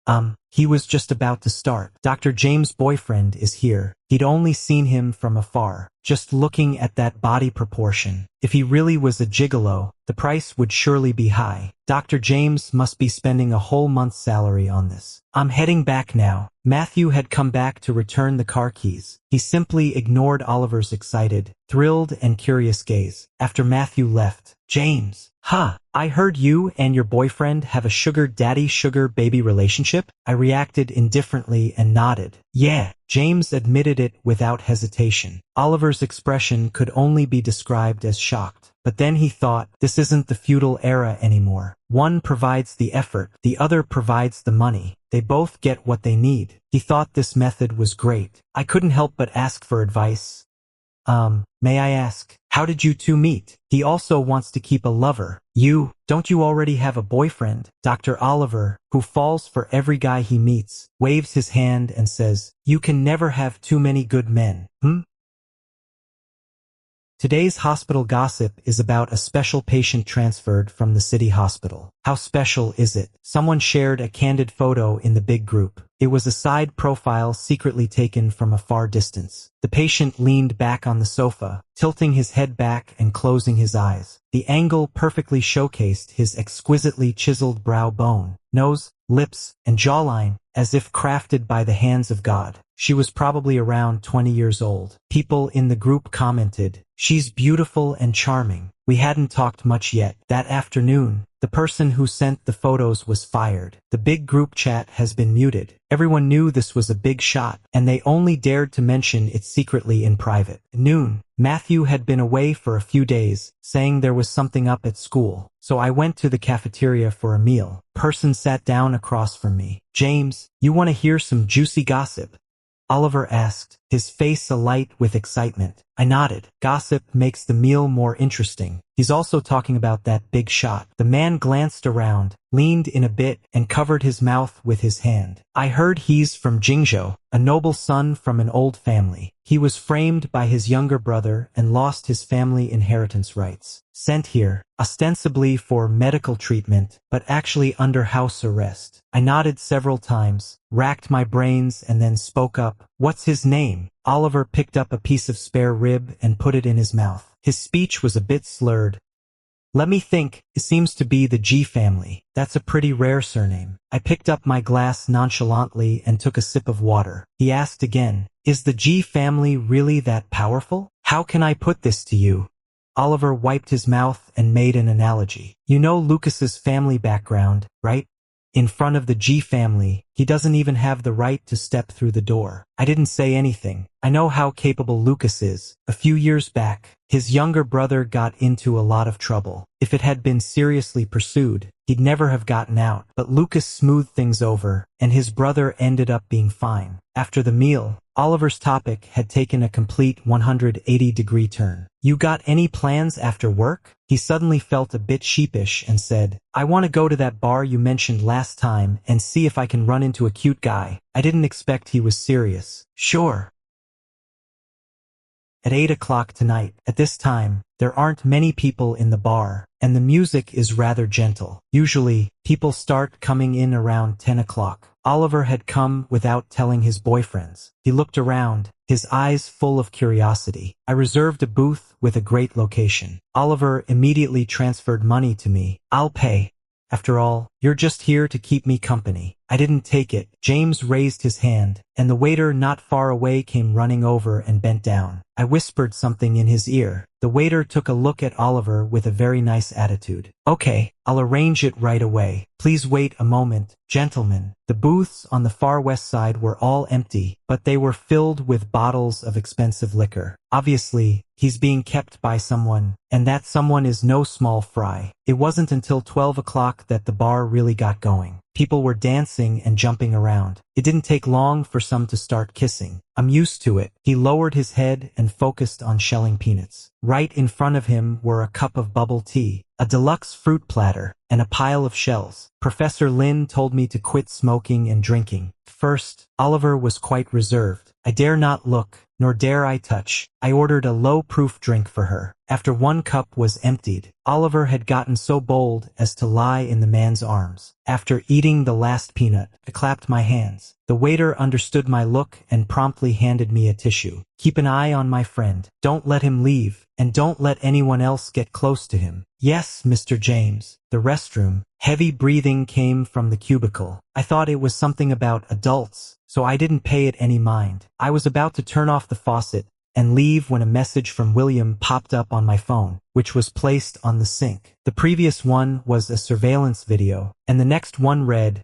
He was just about to start. Dr. James' boyfriend is here. He'd only seen him from afar, just looking at that body proportion. If he really was a gigolo, the price would surely be high. Dr. James must be spending a whole month's salary on this. I'm heading back now. Matthew had come back to return the car keys. He simply ignored Oliver's excited, thrilled and curious gaze. After Matthew left, James, I heard you and your boyfriend have a sugar daddy sugar baby relationship? I reacted indifferently and nodded. Yeah, James admitted it without hesitation. Oliver's expression could only be described as shocked. But then he thought, this isn't the feudal era anymore. One provides the effort, the other provides the money. They both get what they need. He thought this method was great. I couldn't help but ask for advice. May I ask, how did you two meet? He also wants to keep a lover. Don't you already have a boyfriend? Dr. Oliver, who falls for every guy he meets, waves his hand and says, you can never have too many good men. Today's hospital gossip is about a special patient transferred from the city hospital. How special is it? Someone shared a candid photo in the big group. It was a side profile secretly taken from a far distance. The patient leaned back on the sofa, tilting his head back and closing his eyes. The angle perfectly showcased his exquisitely chiseled brow bone, nose, lips, and jawline, as if crafted by the hands of God. She was probably around 20 years old. People in the group commented, she's beautiful and charming. We hadn't talked much yet. That afternoon, the person who sent the photos was fired. The big group chat has been muted. Everyone knew this was a big shot, and they only dared to mention it secretly in private. Noon, Matthew had been away for a few days, saying there was something up at school. So I went to the cafeteria for a meal. Person sat down across from me. James, you want to hear some juicy gossip? Oliver asked, his face alight with excitement. I nodded. Gossip makes the meal more interesting. He's also talking about that big shot. The man glanced around, leaned in a bit, and covered his mouth with his hand. I heard he's from Jingzhou, a noble son from an old family. He was framed by his younger brother and lost his family inheritance rights. Sent here, ostensibly for medical treatment, but actually under house arrest. I nodded several times, racked my brains, and then spoke up. What's his name? Oliver picked up a piece of spare rib and put it in his mouth. His speech was a bit slurred. Let me think, it seems to be the G family. That's a pretty rare surname. I picked up my glass nonchalantly and took a sip of water. He asked again, is the G family really that powerful? How can I put this to you? Oliver wiped his mouth and made an analogy. You know Lucas's family background, right? In front of the G family, he doesn't even have the right to step through the door. I didn't say anything. I know how capable Lucas is. A few years back, his younger brother got into a lot of trouble. If it had been seriously pursued, he'd never have gotten out. But Lucas smoothed things over, and his brother ended up being fine. After the meal, Oliver's topic had taken a complete 180-degree turn. You got any plans after work? He suddenly felt a bit sheepish and said, I want to go to that bar you mentioned last time and see if I can run into a cute guy. I didn't expect he was serious. Sure. At 8 o'clock tonight. At this time, there aren't many people in the bar, and the music is rather gentle. Usually, people start coming in around 10 o'clock. Oliver had come without telling his boyfriends. He looked around, his eyes full of curiosity. I reserved a booth with a great location. Oliver immediately transferred money to me. I'll pay. After all, you're just here to keep me company. I didn't take it. James raised his hand, and the waiter not far away came running over and bent down. I whispered something in his ear. The waiter took a look at Oliver with a very nice attitude. Okay, I'll arrange it right away. Please wait a moment, gentlemen. The booths on the far west side were all empty, but they were filled with bottles of expensive liquor. Obviously, he's being kept by someone, and that someone is no small fry. It wasn't until 12 o'clock that the bar really got going. People were dancing and jumping around. It didn't take long for some to start kissing. I'm used to it. He lowered his head and focused on shelling peanuts. Right in front of him were a cup of bubble tea, a deluxe fruit platter, and a pile of shells. Professor Lin told me to quit smoking and drinking. First, Oliver was quite reserved. I dare not look, nor dare I touch. I ordered a low-proof drink for her. After one cup was emptied, Oliver had gotten so bold as to lie in the man's arms. After eating the last peanut, I clapped my hands. The waiter understood my look and promptly handed me a tissue. Keep an eye on my friend. Don't let him leave, and don't let anyone else get close to him. Yes, Mr. James. The restroom. Heavy breathing came from the cubicle. I thought it was something about adults, so I didn't pay it any mind. I was about to turn off the faucet and leave when a message from William popped up on my phone, which was placed on the sink. The previous one was a surveillance video, and the next one read,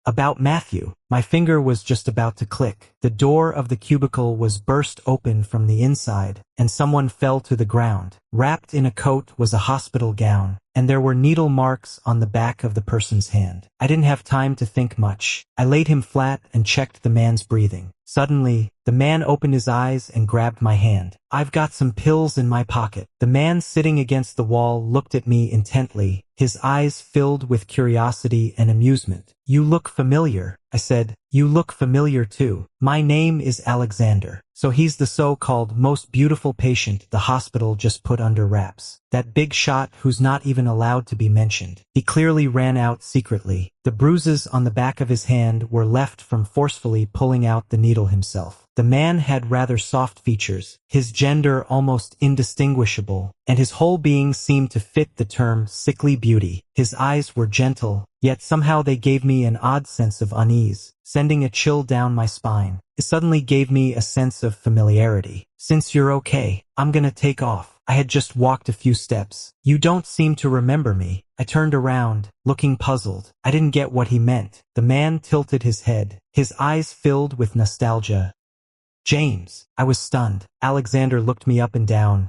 "About Matthew." My finger was just about to click. The door of the cubicle was burst open from the inside, and someone fell to the ground. Wrapped in a coat was a hospital gown, and there were needle marks on the back of the person's hand. I didn't have time to think much. I laid him flat and checked the man's breathing. Suddenly, the man opened his eyes and grabbed my hand. "I've got some pills in my pocket." The man sitting against the wall looked at me intently, his eyes filled with curiosity and amusement. "You look familiar," I said. "You look familiar too. My name is Alexander." So he's the so-called most beautiful patient the hospital just put under wraps. That big shot who's not even allowed to be mentioned. He clearly ran out secretly. The bruises on the back of his hand were left from forcefully pulling out the needle himself. The man had rather soft features, his gender almost indistinguishable, and his whole being seemed to fit the term sickly beauty. His eyes were gentle, yet somehow they gave me an odd sense of unease, sending a chill down my spine. It suddenly gave me a sense of familiarity. "Since you're okay, I'm gonna take off." I had just walked a few steps. "You don't seem to remember me." I turned around, looking puzzled. I didn't get what he meant. The man tilted his head, his eyes filled with nostalgia. "James." I was stunned. Alexander looked me up and down.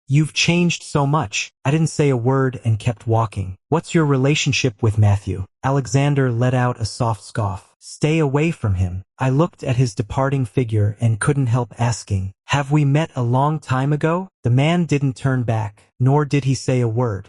"You've changed so much." I didn't say a word and kept walking. "What's your relationship with Matthew?" Alexander let out a soft scoff. "Stay away from him." I looked at his departing figure and couldn't help asking, "Have we met a long time ago?" The man didn't turn back, nor did he say a word.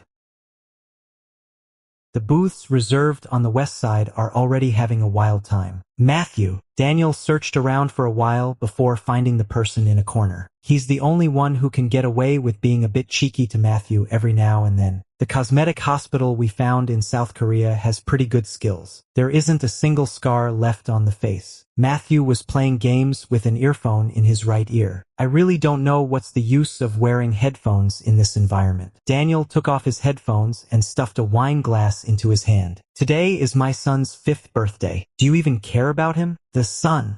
The booths reserved on the west side are already having a wild time. "Matthew." Daniel searched around for a while before finding the person in a corner. He's the only one who can get away with being a bit cheeky to Matthew every now and then. The cosmetic hospital we found in South Korea has pretty good skills. There isn't a single scar left on the face. Matthew was playing games with an earphone in his right ear. I really don't know what's the use of wearing headphones in this environment. Daniel took off his headphones and stuffed a wine glass into his hand. "Today is my son's 5th birthday. Do you even care about him?" The son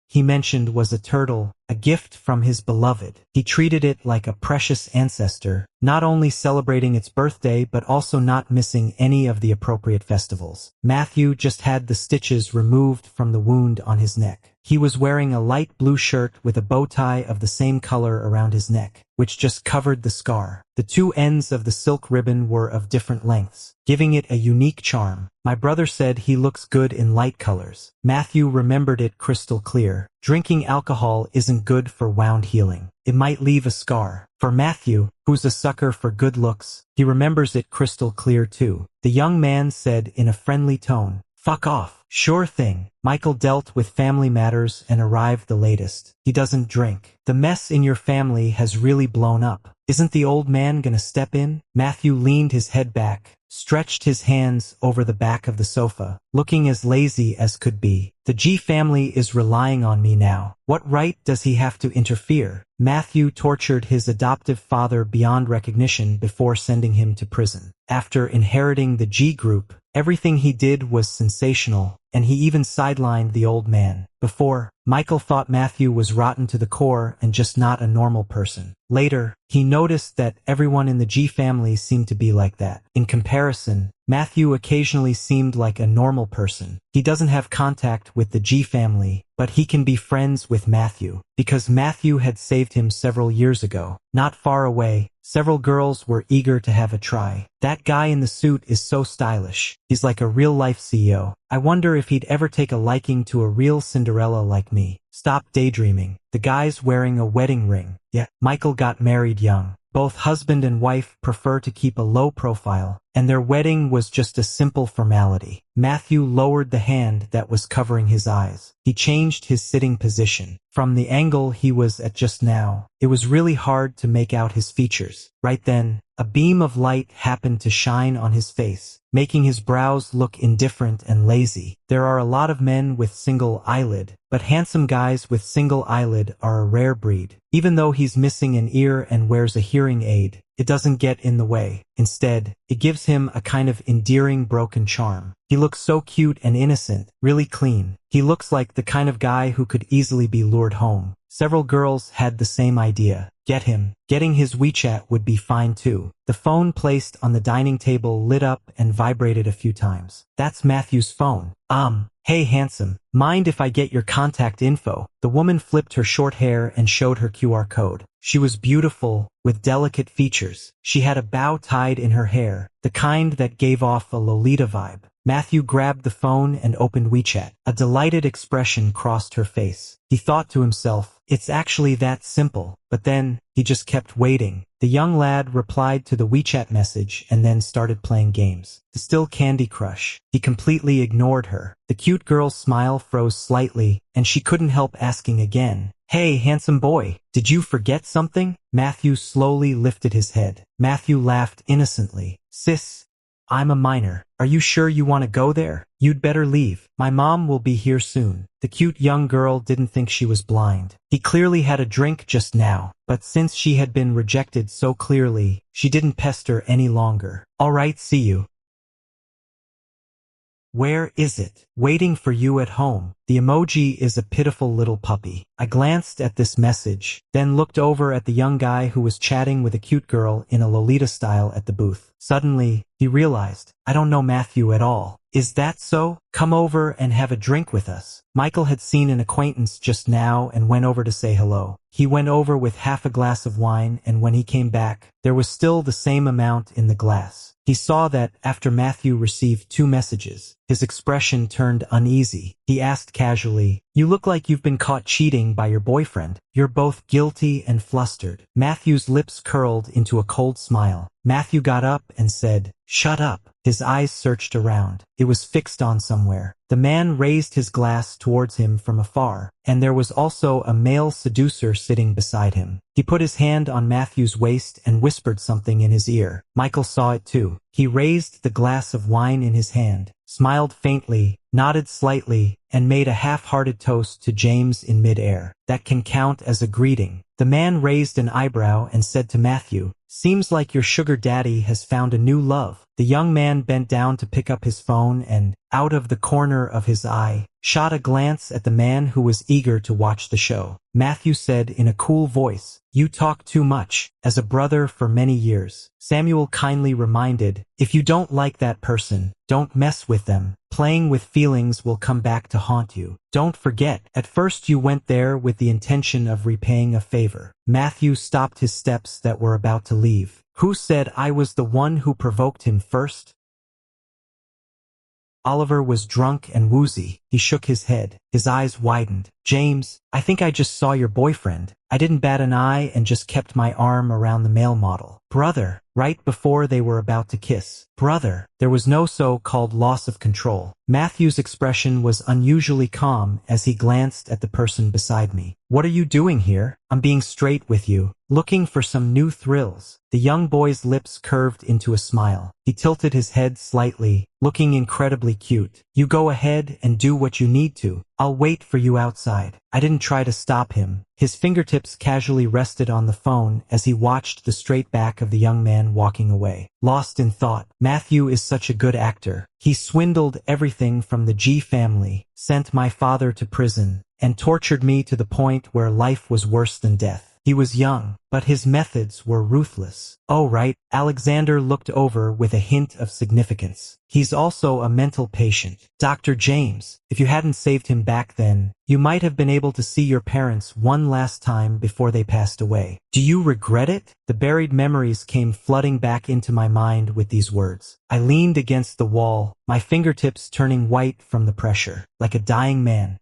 he mentioned was a turtle, a gift from his beloved. He treated it like a precious ancestor, not only celebrating its birthday but also not missing any of the appropriate festivals. Matthew just had the stitches removed from the wound on his neck. He was wearing a light blue shirt with a bow tie of the same color around his neck, which just covered the scar. The two ends of the silk ribbon were of different lengths, giving it a unique charm. My brother said he looks good in light colors. Matthew remembered it crystal clear. Drinking alcohol isn't good for wound healing. It might leave a scar. For Matthew, who's a sucker for good looks, he remembers it crystal clear too. The young man said in a friendly tone, "Fuck off." "Sure thing." Michael dealt with family matters and arrived the latest. He doesn't drink. "The mess in your family has really blown up. Isn't the old man gonna step in?" Matthew leaned his head back, stretched his hands over the back of the sofa, looking as lazy as could be. "The G family is relying on me now. What right does he have to interfere?" Matthew tortured his adoptive father beyond recognition before sending him to prison. After inheriting the G group, everything he did was sensational, and he even sidelined the old man. Before, Michael thought Matthew was rotten to the core and just not a normal person. Later, he noticed that everyone in the G family seemed to be like that. In comparison, Matthew occasionally seemed like a normal person. He doesn't have contact with the G family, but he can be friends with Matthew, because Matthew had saved him several years ago. Not far away, several girls were eager to have a try. "That guy in the suit is so stylish. He's like a real-life CEO. I wonder if he'd ever take a liking to a real Cinderella like me." "Stop daydreaming. The guy's wearing a wedding ring." "Yeah, Michael got married young. Both husband and wife prefer to keep a low profile, and their wedding was just a simple formality. Matthew lowered the hand that was covering his eyes. He changed his sitting position. From the angle he was at just now, it was really hard to make out his features. Right then, a beam of light happened to shine on his face, making his brows look indifferent and lazy. There are a lot of men with single eyelid, but handsome guys with single eyelid are a rare breed. Even though he's missing an ear and wears a hearing aid, it doesn't get in the way. Instead, it gives him a kind of endearing broken charm. He looks so cute and innocent, really clean. He looks like the kind of guy who could easily be lured home. Several girls had the same idea. Get him. Getting his WeChat would be fine too. The phone placed on the dining table lit up and vibrated a few times. That's Matthew's phone. Hey handsome, mind if I get your contact info? The woman flipped her short hair and showed her QR code. She was beautiful, with delicate features. She had a bow tied in her hair, the kind that gave off a Lolita vibe. Matthew grabbed the phone and opened WeChat. A delighted expression crossed her face. He thought to himself, it's actually that simple. But then, he just kept waiting. The young lad replied to the WeChat message and then started playing games. Still Candy Crush. He completely ignored her. The cute girl's smile froze slightly, and she couldn't help asking again, "Hey, handsome boy, did you forget something?" Matthew slowly lifted his head. Matthew laughed innocently. "Sis, I'm a minor. Are you sure you want to go there? You'd better leave. My mom will be here soon." The cute young girl didn't think she was blind. He clearly had a drink just now, but since she had been rejected so clearly, she didn't pester any longer. "All right, see you." "Where is it?" "Waiting for you at home." The emoji is a pitiful little puppy. I glanced at this message, then looked over at the young guy who was chatting with a cute girl in a Lolita style at the booth. Suddenly, he realized, I don't know Matthew at all. "Is that so? Come over and have a drink with us." Michael had seen an acquaintance just now and went over to say hello. He went over with half a glass of wine, and when he came back, there was still the same amount in the glass. He saw that after Matthew received 2 messages, his expression turned uneasy. He asked casually, "You look like you've been caught cheating by your boyfriend. You're both guilty and flustered." Matthew's lips curled into a cold smile. Matthew got up and said, "Shut up." His eyes searched around. It was fixed on somewhere. The man raised his glass towards him from afar, and there was also a male seducer sitting beside him. He put his hand on Matthew's waist and whispered something in his ear. Michael saw it too. He raised the glass of wine in his hand, smiled faintly, nodded slightly, and made a half-hearted toast to James in mid-air. That can count as a greeting. The man raised an eyebrow and said to Matthew, "Seems like your sugar daddy has found a new love." The young man bent down to pick up his phone and, out of the corner of his eye, shot a glance at the man who was eager to watch the show. Matthew said in a cool voice, "You talk too much." As a brother for many years, Samuel kindly reminded, "If you don't like that person, don't mess with them. Playing with feelings will come back to haunt you. Don't forget, at first you went there with the intention of repaying a favor." Matthew stopped his steps that were about to leave. "Who said I was the one who provoked him first?" Oliver was drunk and woozy. He shook his head. His eyes widened. "James, I think I just saw your boyfriend. I didn't bat an eye and just kept my arm around the male model." "Brother," right before they were about to kiss. "Brother." There was no so-called loss of control. Matthew's expression was unusually calm as he glanced at the person beside me. "What are you doing here?" "I'm being straight with you. Looking for some new thrills." The young boy's lips curved into a smile. He tilted his head slightly, looking incredibly cute. "You go ahead and do what you need to. I'll wait for you outside." I didn't try to stop him. His fingertips casually rested on the phone as he watched the straight back of the young man walking away. Lost in thought, Matthew is such a good actor. He swindled everything from the G family, sent my father to prison, and tortured me to the point where life was worse than death. He was young, but his methods were ruthless. "Oh right," Alexander looked over with a hint of significance. "He's also a mental patient. Dr. James, if you hadn't saved him back then, you might have been able to see your parents one last time before they passed away. Do you regret it?" The buried memories came flooding back into my mind with these words. I leaned against the wall, my fingertips turning white from the pressure, like a dying man.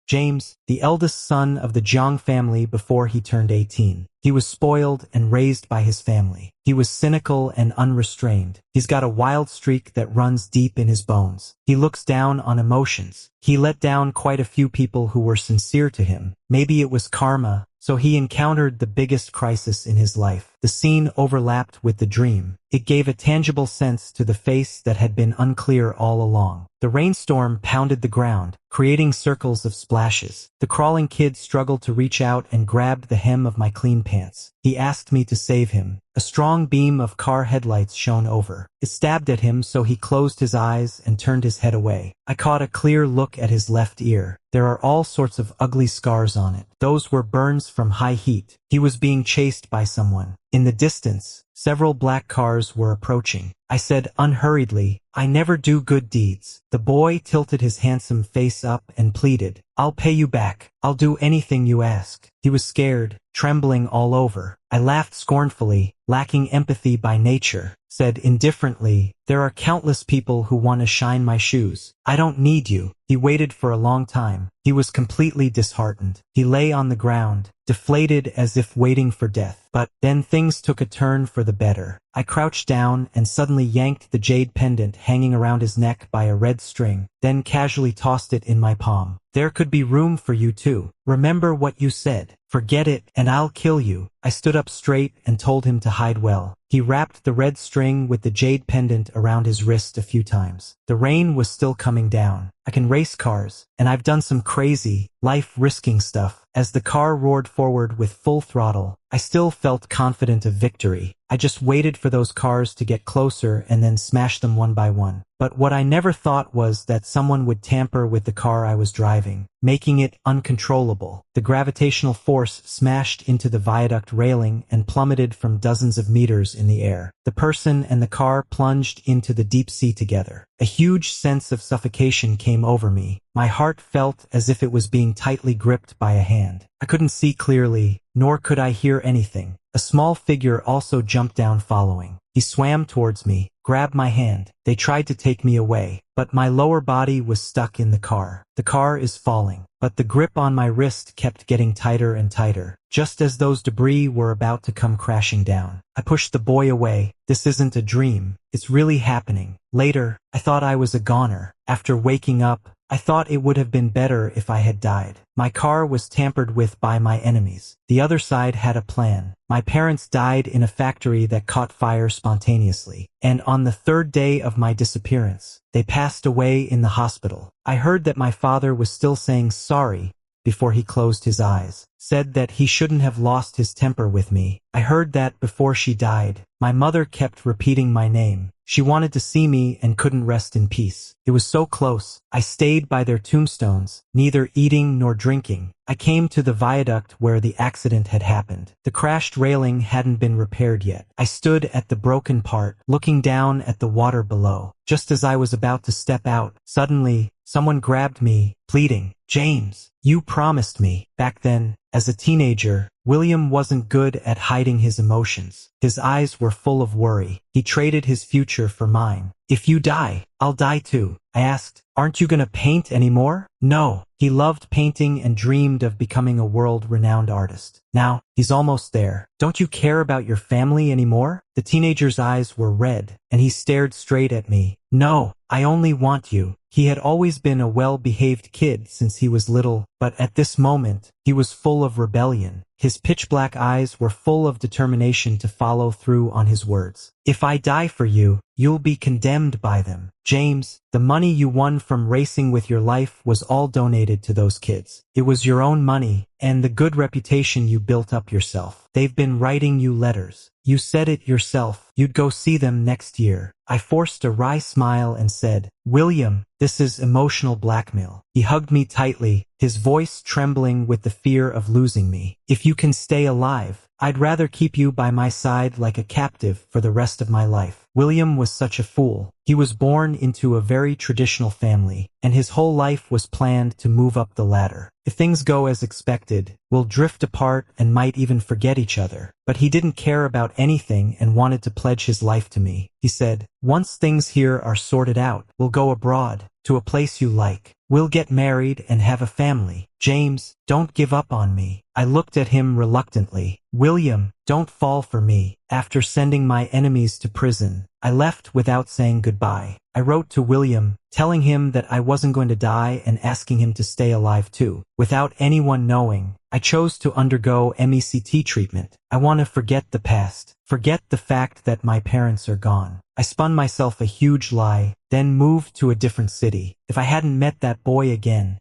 James, the eldest son of the Jiang family before he turned 18. He was spoiled and raised by his family. He was cynical and unrestrained. He's got a wild streak that runs deep in his bones. He looks down on emotions. He let down quite a few people who were sincere to him. Maybe it was karma, so he encountered the biggest crisis in his life. The scene overlapped with the dream. It gave a tangible sense to the face that had been unclear all along. The rainstorm pounded the ground, creating circles of splashes. The crawling kid struggled to reach out and grabbed the hem of my clean pants. He asked me to save him. A strong beam of car headlights shone over. It stabbed at him, so he closed his eyes and turned his head away. I caught a clear look at his left ear. There are all sorts of ugly scars on it. Those were burns from high heat. He was being chased by someone. In the distance, several black cars were approaching. I said unhurriedly, "I never do good deeds." The boy tilted his handsome face up and pleaded, "I'll pay you back. I'll do anything you ask." He was scared, trembling all over. I laughed scornfully, lacking empathy by nature, said indifferently, "There are countless people who want to shine my shoes. I don't need you." He waited for a long time. He was completely disheartened. He lay on the ground, deflated as if waiting for death. But then things took a turn for the better. I crouched down and suddenly yanked the jade pendant hanging around his neck by a red string, then casually tossed it in my palm. "There could be room for you too. Remember what you said. Forget it, and I'll kill you." I stood up straight and told him to hide well. He wrapped the red string with the jade pendant around his wrist a few times. The rain was still coming down. I can race cars, and I've done some crazy, life-risking stuff. As the car roared forward with full throttle, I still felt confident of victory. I just waited for those cars to get closer and then smashed them one by one. But what I never thought was that someone would tamper with the car I was driving, making it uncontrollable. The gravitational force smashed into the viaduct railing and plummeted from dozens of meters in the air. The person and the car plunged into the deep sea together. A huge sense of suffocation came over me. My heart felt as if it was being tightly gripped by a hand. I couldn't see clearly, nor could I hear anything. A small figure also jumped down following. He swam towards me, grabbed my hand. They tried to take me away, but my lower body was stuck in the car. The car is falling, but the grip on my wrist kept getting tighter and tighter, just as those debris were about to come crashing down. I pushed the boy away. This isn't a dream. It's really happening. Later, I thought I was a goner. After waking up, I thought it would have been better if I had died. My car was tampered with by my enemies. The other side had a plan. My parents died in a factory that caught fire spontaneously, and on the third day of my disappearance, they passed away in the hospital. I heard that my father was still saying sorry before he closed his eyes, said that he shouldn't have lost his temper with me. I heard that before she died. My mother kept repeating my name. She wanted to see me and couldn't rest in peace. It was so close. I stayed by their tombstones, neither eating nor drinking. I came to the viaduct where the accident had happened. The crashed railing hadn't been repaired yet. I stood at the broken part, looking down at the water below. Just as I was about to step out, suddenly, someone grabbed me, pleading, "James, you promised me." Back then, as a teenager, William wasn't good at hiding his emotions. His eyes were full of worry. He traded his future for mine. "If you die, I'll die too." I asked, "Aren't you gonna paint anymore?" "No." He loved painting and dreamed of becoming a world-renowned artist. Now, he's almost there. "Don't you care about your family anymore?" The teenager's eyes were red, and he stared straight at me. "No, I only want you." He had always been a well-behaved kid since he was little, but at this moment, he was full of rebellion. His pitch-black eyes were full of determination to follow through on his words. "If I die for you, you'll be condemned by them. James, the money you won from racing with your life was all donated to those kids. It was your own money, and the good reputation you built up yourself. They've been writing you letters. You said it yourself. You'd go see them next year." I forced a wry smile and said, "William, this is emotional blackmail." He hugged me tightly, his voice trembling with the fear of losing me. "If you can stay alive, I'd rather keep you by my side like a captive for the rest of my life." William was such a fool. He was born into a very traditional family, and his whole life was planned to move up the ladder. If things go as expected, we'll drift apart and might even forget each other. But he didn't care about anything and wanted to pledge his life to me. He said, "Once things here are sorted out, we'll go abroad, to a place you like. We'll get married and have a family. James, don't give up on me. I looked at him reluctantly. William, don't fall for me. After sending my enemies to prison, I left without saying goodbye. I wrote to William, telling him that I wasn't going to die and asking him to stay alive too. Without anyone knowing, I chose to undergo MECT treatment. I want to forget the past. Forget the fact that my parents are gone. I spun myself a huge lie, then moved to a different city. If I hadn't met that boy again.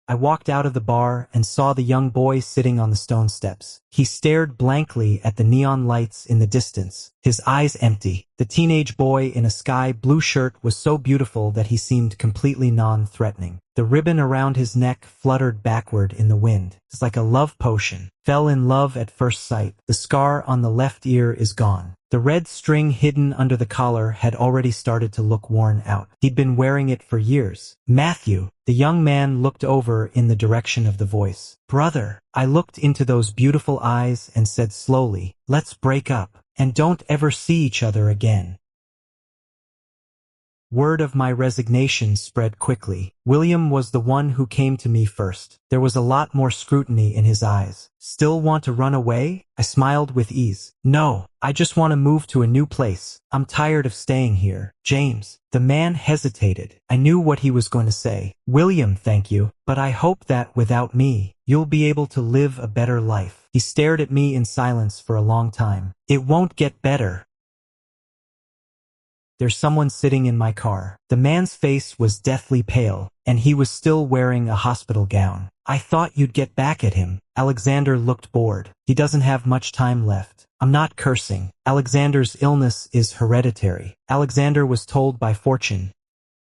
I walked out of the bar and saw the young boy sitting on the stone steps. He stared blankly at the neon lights in the distance, his eyes empty. The teenage boy in a sky blue shirt was so beautiful that he seemed completely non-threatening. The ribbon around his neck fluttered backward in the wind. It's like a love potion. Fell in love at first sight. The scar on the left ear is gone. The red string hidden under the collar had already started to look worn out. He'd been wearing it for years. Matthew, the young man looked over in the direction of the voice. Brother, I looked into those beautiful eyes and said slowly, let's break up, and don't ever see each other again. Word of my resignation spread quickly. William was the one who came to me first. There was a lot more scrutiny in his eyes. Still want to run away? I smiled with ease. No, I just want to move to a new place. I'm tired of staying here. James. The man hesitated. I knew what he was going to say. William, thank you, but I hope that without me, you'll be able to live a better life. He stared at me in silence for a long time. It won't get better. There's someone sitting in my car. The man's face was deathly pale, and he was still wearing a hospital gown. I thought you'd get back at him. Alexander looked bored. He doesn't have much time left. I'm not cursing. Alexander's illness is hereditary. Alexander was told by fortune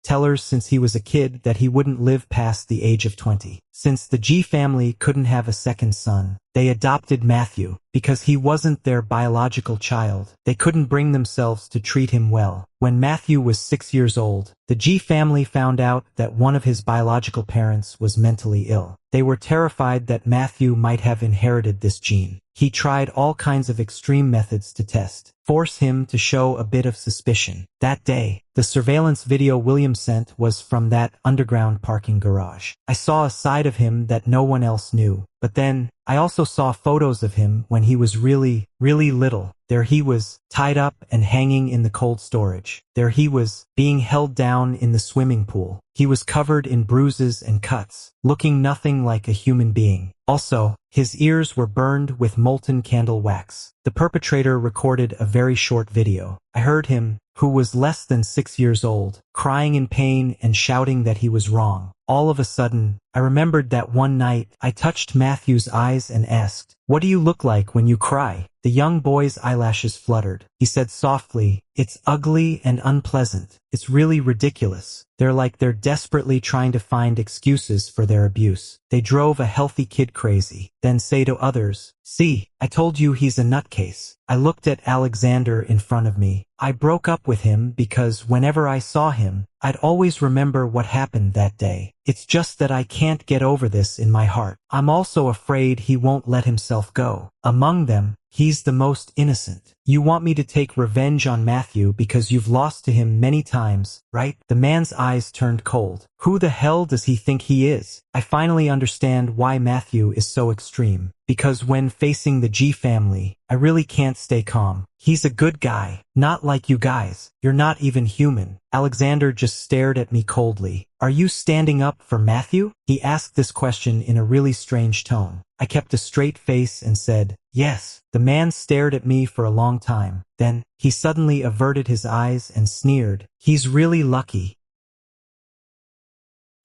tellers since he was a kid that he wouldn't live past the age of 20. Since the G family couldn't have a second son, they adopted Matthew. Because he wasn't their biological child, they couldn't bring themselves to treat him well. When Matthew was 6 years old, the G family found out that one of his biological parents was mentally ill. They were terrified that Matthew might have inherited this gene. He tried all kinds of extreme methods to force him to show a bit of suspicion. That day, the surveillance video William sent was from that underground parking garage. I saw a side of him that no one else knew. But then, I also saw photos of him when he was really little. There he was, tied up and hanging in the cold storage. There he was, being held down in the swimming pool. He was covered in bruises and cuts, looking nothing like a human being. Also, his ears were burned with molten candle wax. The perpetrator recorded a very short video. I heard him, who was less than 6 years old, crying in pain and shouting that he was wrong. All of a sudden, I remembered that one night I touched Matthew's eyes and asked, "What do you look like when you cry?" The young boy's eyelashes fluttered. He said softly, "It's ugly and unpleasant. It's really ridiculous. They're desperately trying to find excuses for their abuse. They drove a healthy kid crazy, then say to others, 'See, I told you he's a nutcase.'" I looked at Alexander in front of me. I broke up with him because whenever I saw him, I'd always remember what happened that day. It's just that I can't get over this in my heart. I'm also afraid he won't let himself go. Among them, he's the most innocent. You want me to take revenge on Matthew because you've lost to him many times, right? The man's eyes turned cold. Who the hell does he think he is? I finally understand why Matthew is so extreme. Because when facing the G family, I really can't stay calm. He's a good guy, not like you guys. You're not even human. Alexander just stared at me coldly. Are you standing up for Matthew? He asked this question in a really strange tone. I kept a straight face and said, yes. The man stared at me for a long time. Then, he suddenly averted his eyes and sneered. He's really lucky.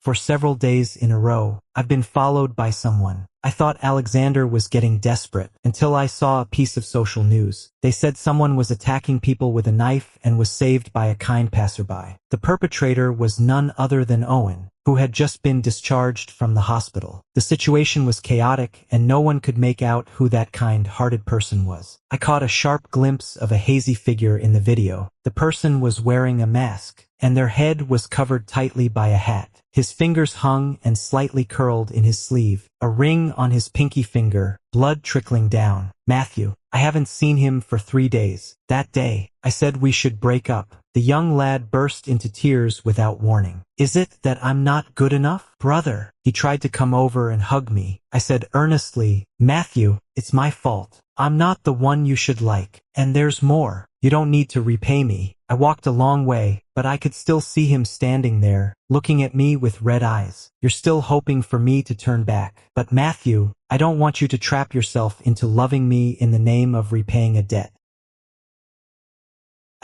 For several days in a row, I've been followed by someone. I thought Alexander was getting desperate until I saw a piece of social news. They said someone was attacking people with a knife and was saved by a kind passerby. The perpetrator was none other than Owen, who had just been discharged from the hospital. The situation was chaotic and no one could make out who that kind-hearted person was. I caught a sharp glimpse of a hazy figure in the video. The person was wearing a mask, and their head was covered tightly by a hat. His fingers hung and slightly curled in his sleeve, a ring on his pinky finger, blood trickling down. Matthew. I haven't seen him for 3 days. That day, I said we should break up. The young lad burst into tears without warning. Is it that I'm not good enough? Brother. He tried to come over and hug me. I said earnestly, Matthew, it's my fault. I'm not the one you should like. And there's more. You don't need to repay me. I walked a long way, but I could still see him standing there, looking at me with red eyes. You're still hoping for me to turn back. But Matthew, I don't want you to trap yourself into loving me in the name of repaying a debt.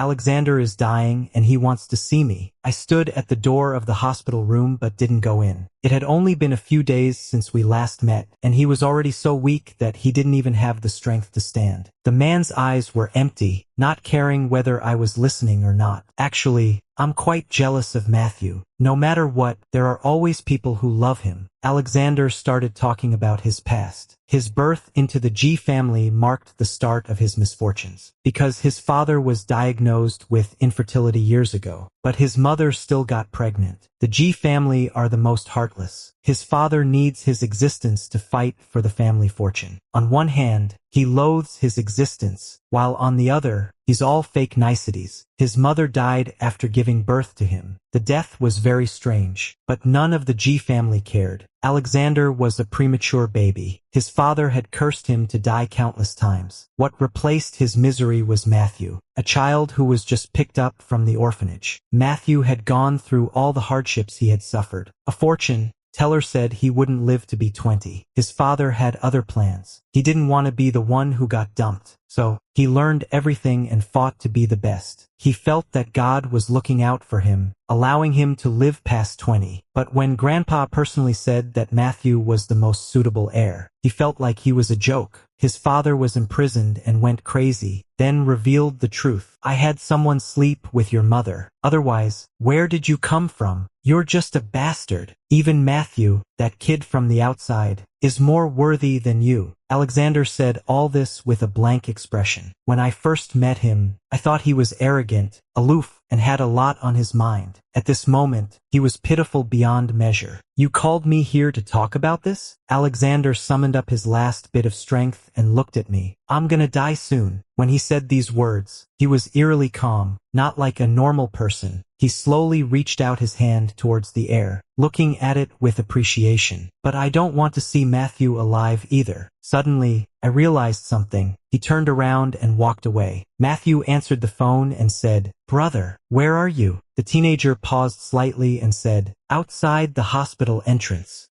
Alexander is dying and he wants to see me. I stood at the door of the hospital room but didn't go in. It had only been a few days since we last met, and he was already so weak that he didn't even have the strength to stand. The man's eyes were empty, not caring whether I was listening or not. Actually, I'm quite jealous of Matthew. No matter what, there are always people who love him. Alexander started talking about his past. His birth into the G family marked the start of his misfortunes, because his father was diagnosed with infertility years ago, but his mother still got pregnant. The G family are the most heartless. His father needs his existence to fight for the family fortune. On one hand, he loathes his existence, while on the other, he's all fake niceties. His mother died after giving birth to him. The death was very strange, but none of the G family cared. Alexander was a premature baby. His father had cursed him to die countless times. What replaced his misery was Matthew, a child who was just picked up from the orphanage. Matthew had gone through all the hardships he had suffered. A fortune. Teller said he wouldn't live to be 20. His father had other plans. He didn't want to be the one who got dumped. So, he learned everything and fought to be the best. He felt that God was looking out for him, allowing him to live past 20. But when Grandpa personally said that Matthew was the most suitable heir, he felt like he was a joke. His father was imprisoned and went crazy, then revealed the truth. I had someone sleep with your mother. Otherwise, where did you come from? You're just a bastard. Even Matthew, that kid from the outside, is more worthy than you. Alexander said all this with a blank expression. When I first met him, I thought he was arrogant, aloof, and had a lot on his mind. At this moment, he was pitiful beyond measure. You called me here to talk about this? Alexander summoned up his last bit of strength and looked at me. I'm gonna die soon. When he said these words, he was eerily calm, not like a normal person. He slowly reached out his hand towards the air, looking at it with appreciation. But I don't want to see Matthew alive either. Suddenly, I realized something. He turned around and walked away. Matthew answered the phone and said, Brother, where are you? The teenager paused slightly and said, Outside the hospital entrance.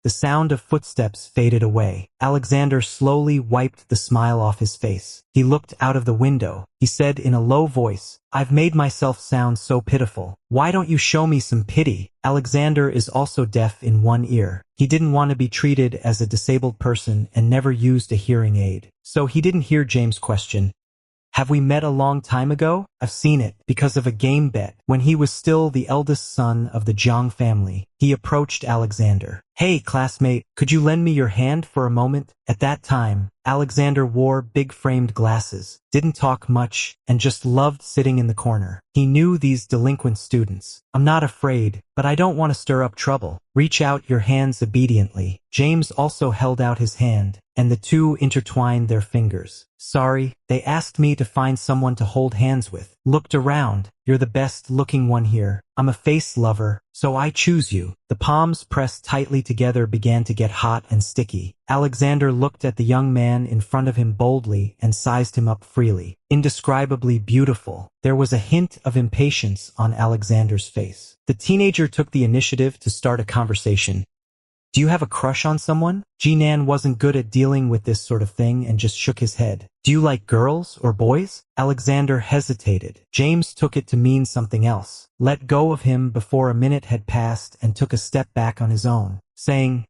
The sound of footsteps faded away. Alexander slowly wiped the smile off his face. He looked out of the window. He said in a low voice, I've made myself sound so pitiful. Why don't you show me some pity? Alexander is also deaf in one ear. He didn't want to be treated as a disabled person and never used a hearing aid. So he didn't hear James' question. Have we met a long time ago? I've seen it, because of a game bet. When he was still the eldest son of the Jiang family, he approached Alexander. Hey, classmate, could you lend me your hand for a moment? At that time, Alexander wore big framed glasses, didn't talk much, and just loved sitting in the corner. He knew these delinquent students. I'm not afraid, but I don't want to stir up trouble. Reach out your hands obediently. James also held out his hand, and the two intertwined their fingers. Sorry, they asked me to find someone to hold hands with. Looked around. You're the best looking one here. I'm a face lover, so I choose you. The palms pressed tightly together began to get hot and sticky. Alexander looked at the young man in front of him boldly and sized him up freely. Indescribably beautiful. There was a hint of impatience on Alexander's face. The teenager took the initiative to start a conversation. Do you have a crush on someone? Jinan wasn't good at dealing with this sort of thing and just shook his head. Do you like girls or boys? Alexander hesitated. James took it to mean something else. Let go of him before a minute had passed and took a step back on his own, saying,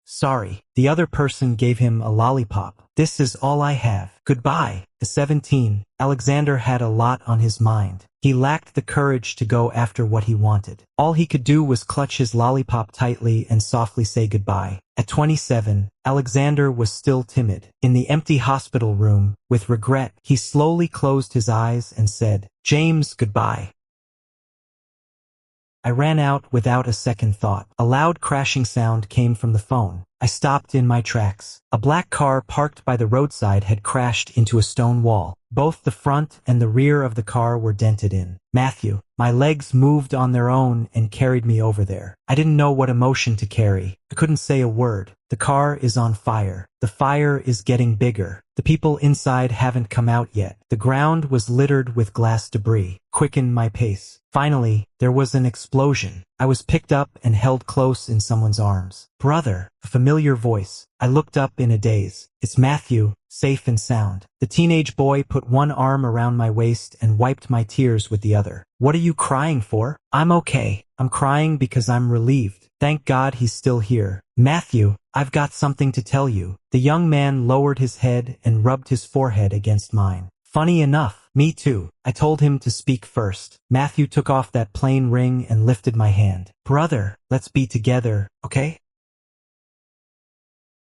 Sorry. The other person gave him a lollipop. This is all I have. Goodbye. At 17, Alexander had a lot on his mind. He lacked the courage to go after what he wanted. All he could do was clutch his lollipop tightly and softly say goodbye. At 27, Alexander was still timid. In the empty hospital room, with regret, he slowly closed his eyes and said, James, goodbye. I ran out without a second thought. A loud crashing sound came from the phone. I stopped in my tracks. A black car parked by the roadside had crashed into a stone wall. Both the front and the rear of the car were dented in. Matthew. My legs moved on their own and carried me over there. I didn't know what emotion to carry. I couldn't say a word. The car is on fire. The fire is getting bigger. The people inside haven't come out yet. The ground was littered with glass debris. Quickened my pace. Finally, there was an explosion. I was picked up and held close in someone's arms. Brother, a familiar voice. I looked up in a daze. It's Matthew, safe and sound. The teenage boy put one arm around my waist and wiped my tears with the other. What are you crying for? I'm okay. I'm crying because I'm relieved. Thank God he's still here. Matthew, I've got something to tell you. The young man lowered his head and rubbed his forehead against mine. Funny enough, me too. I told him to speak first. Matthew took off that plain ring and lifted my hand. Brother, let's be together, okay?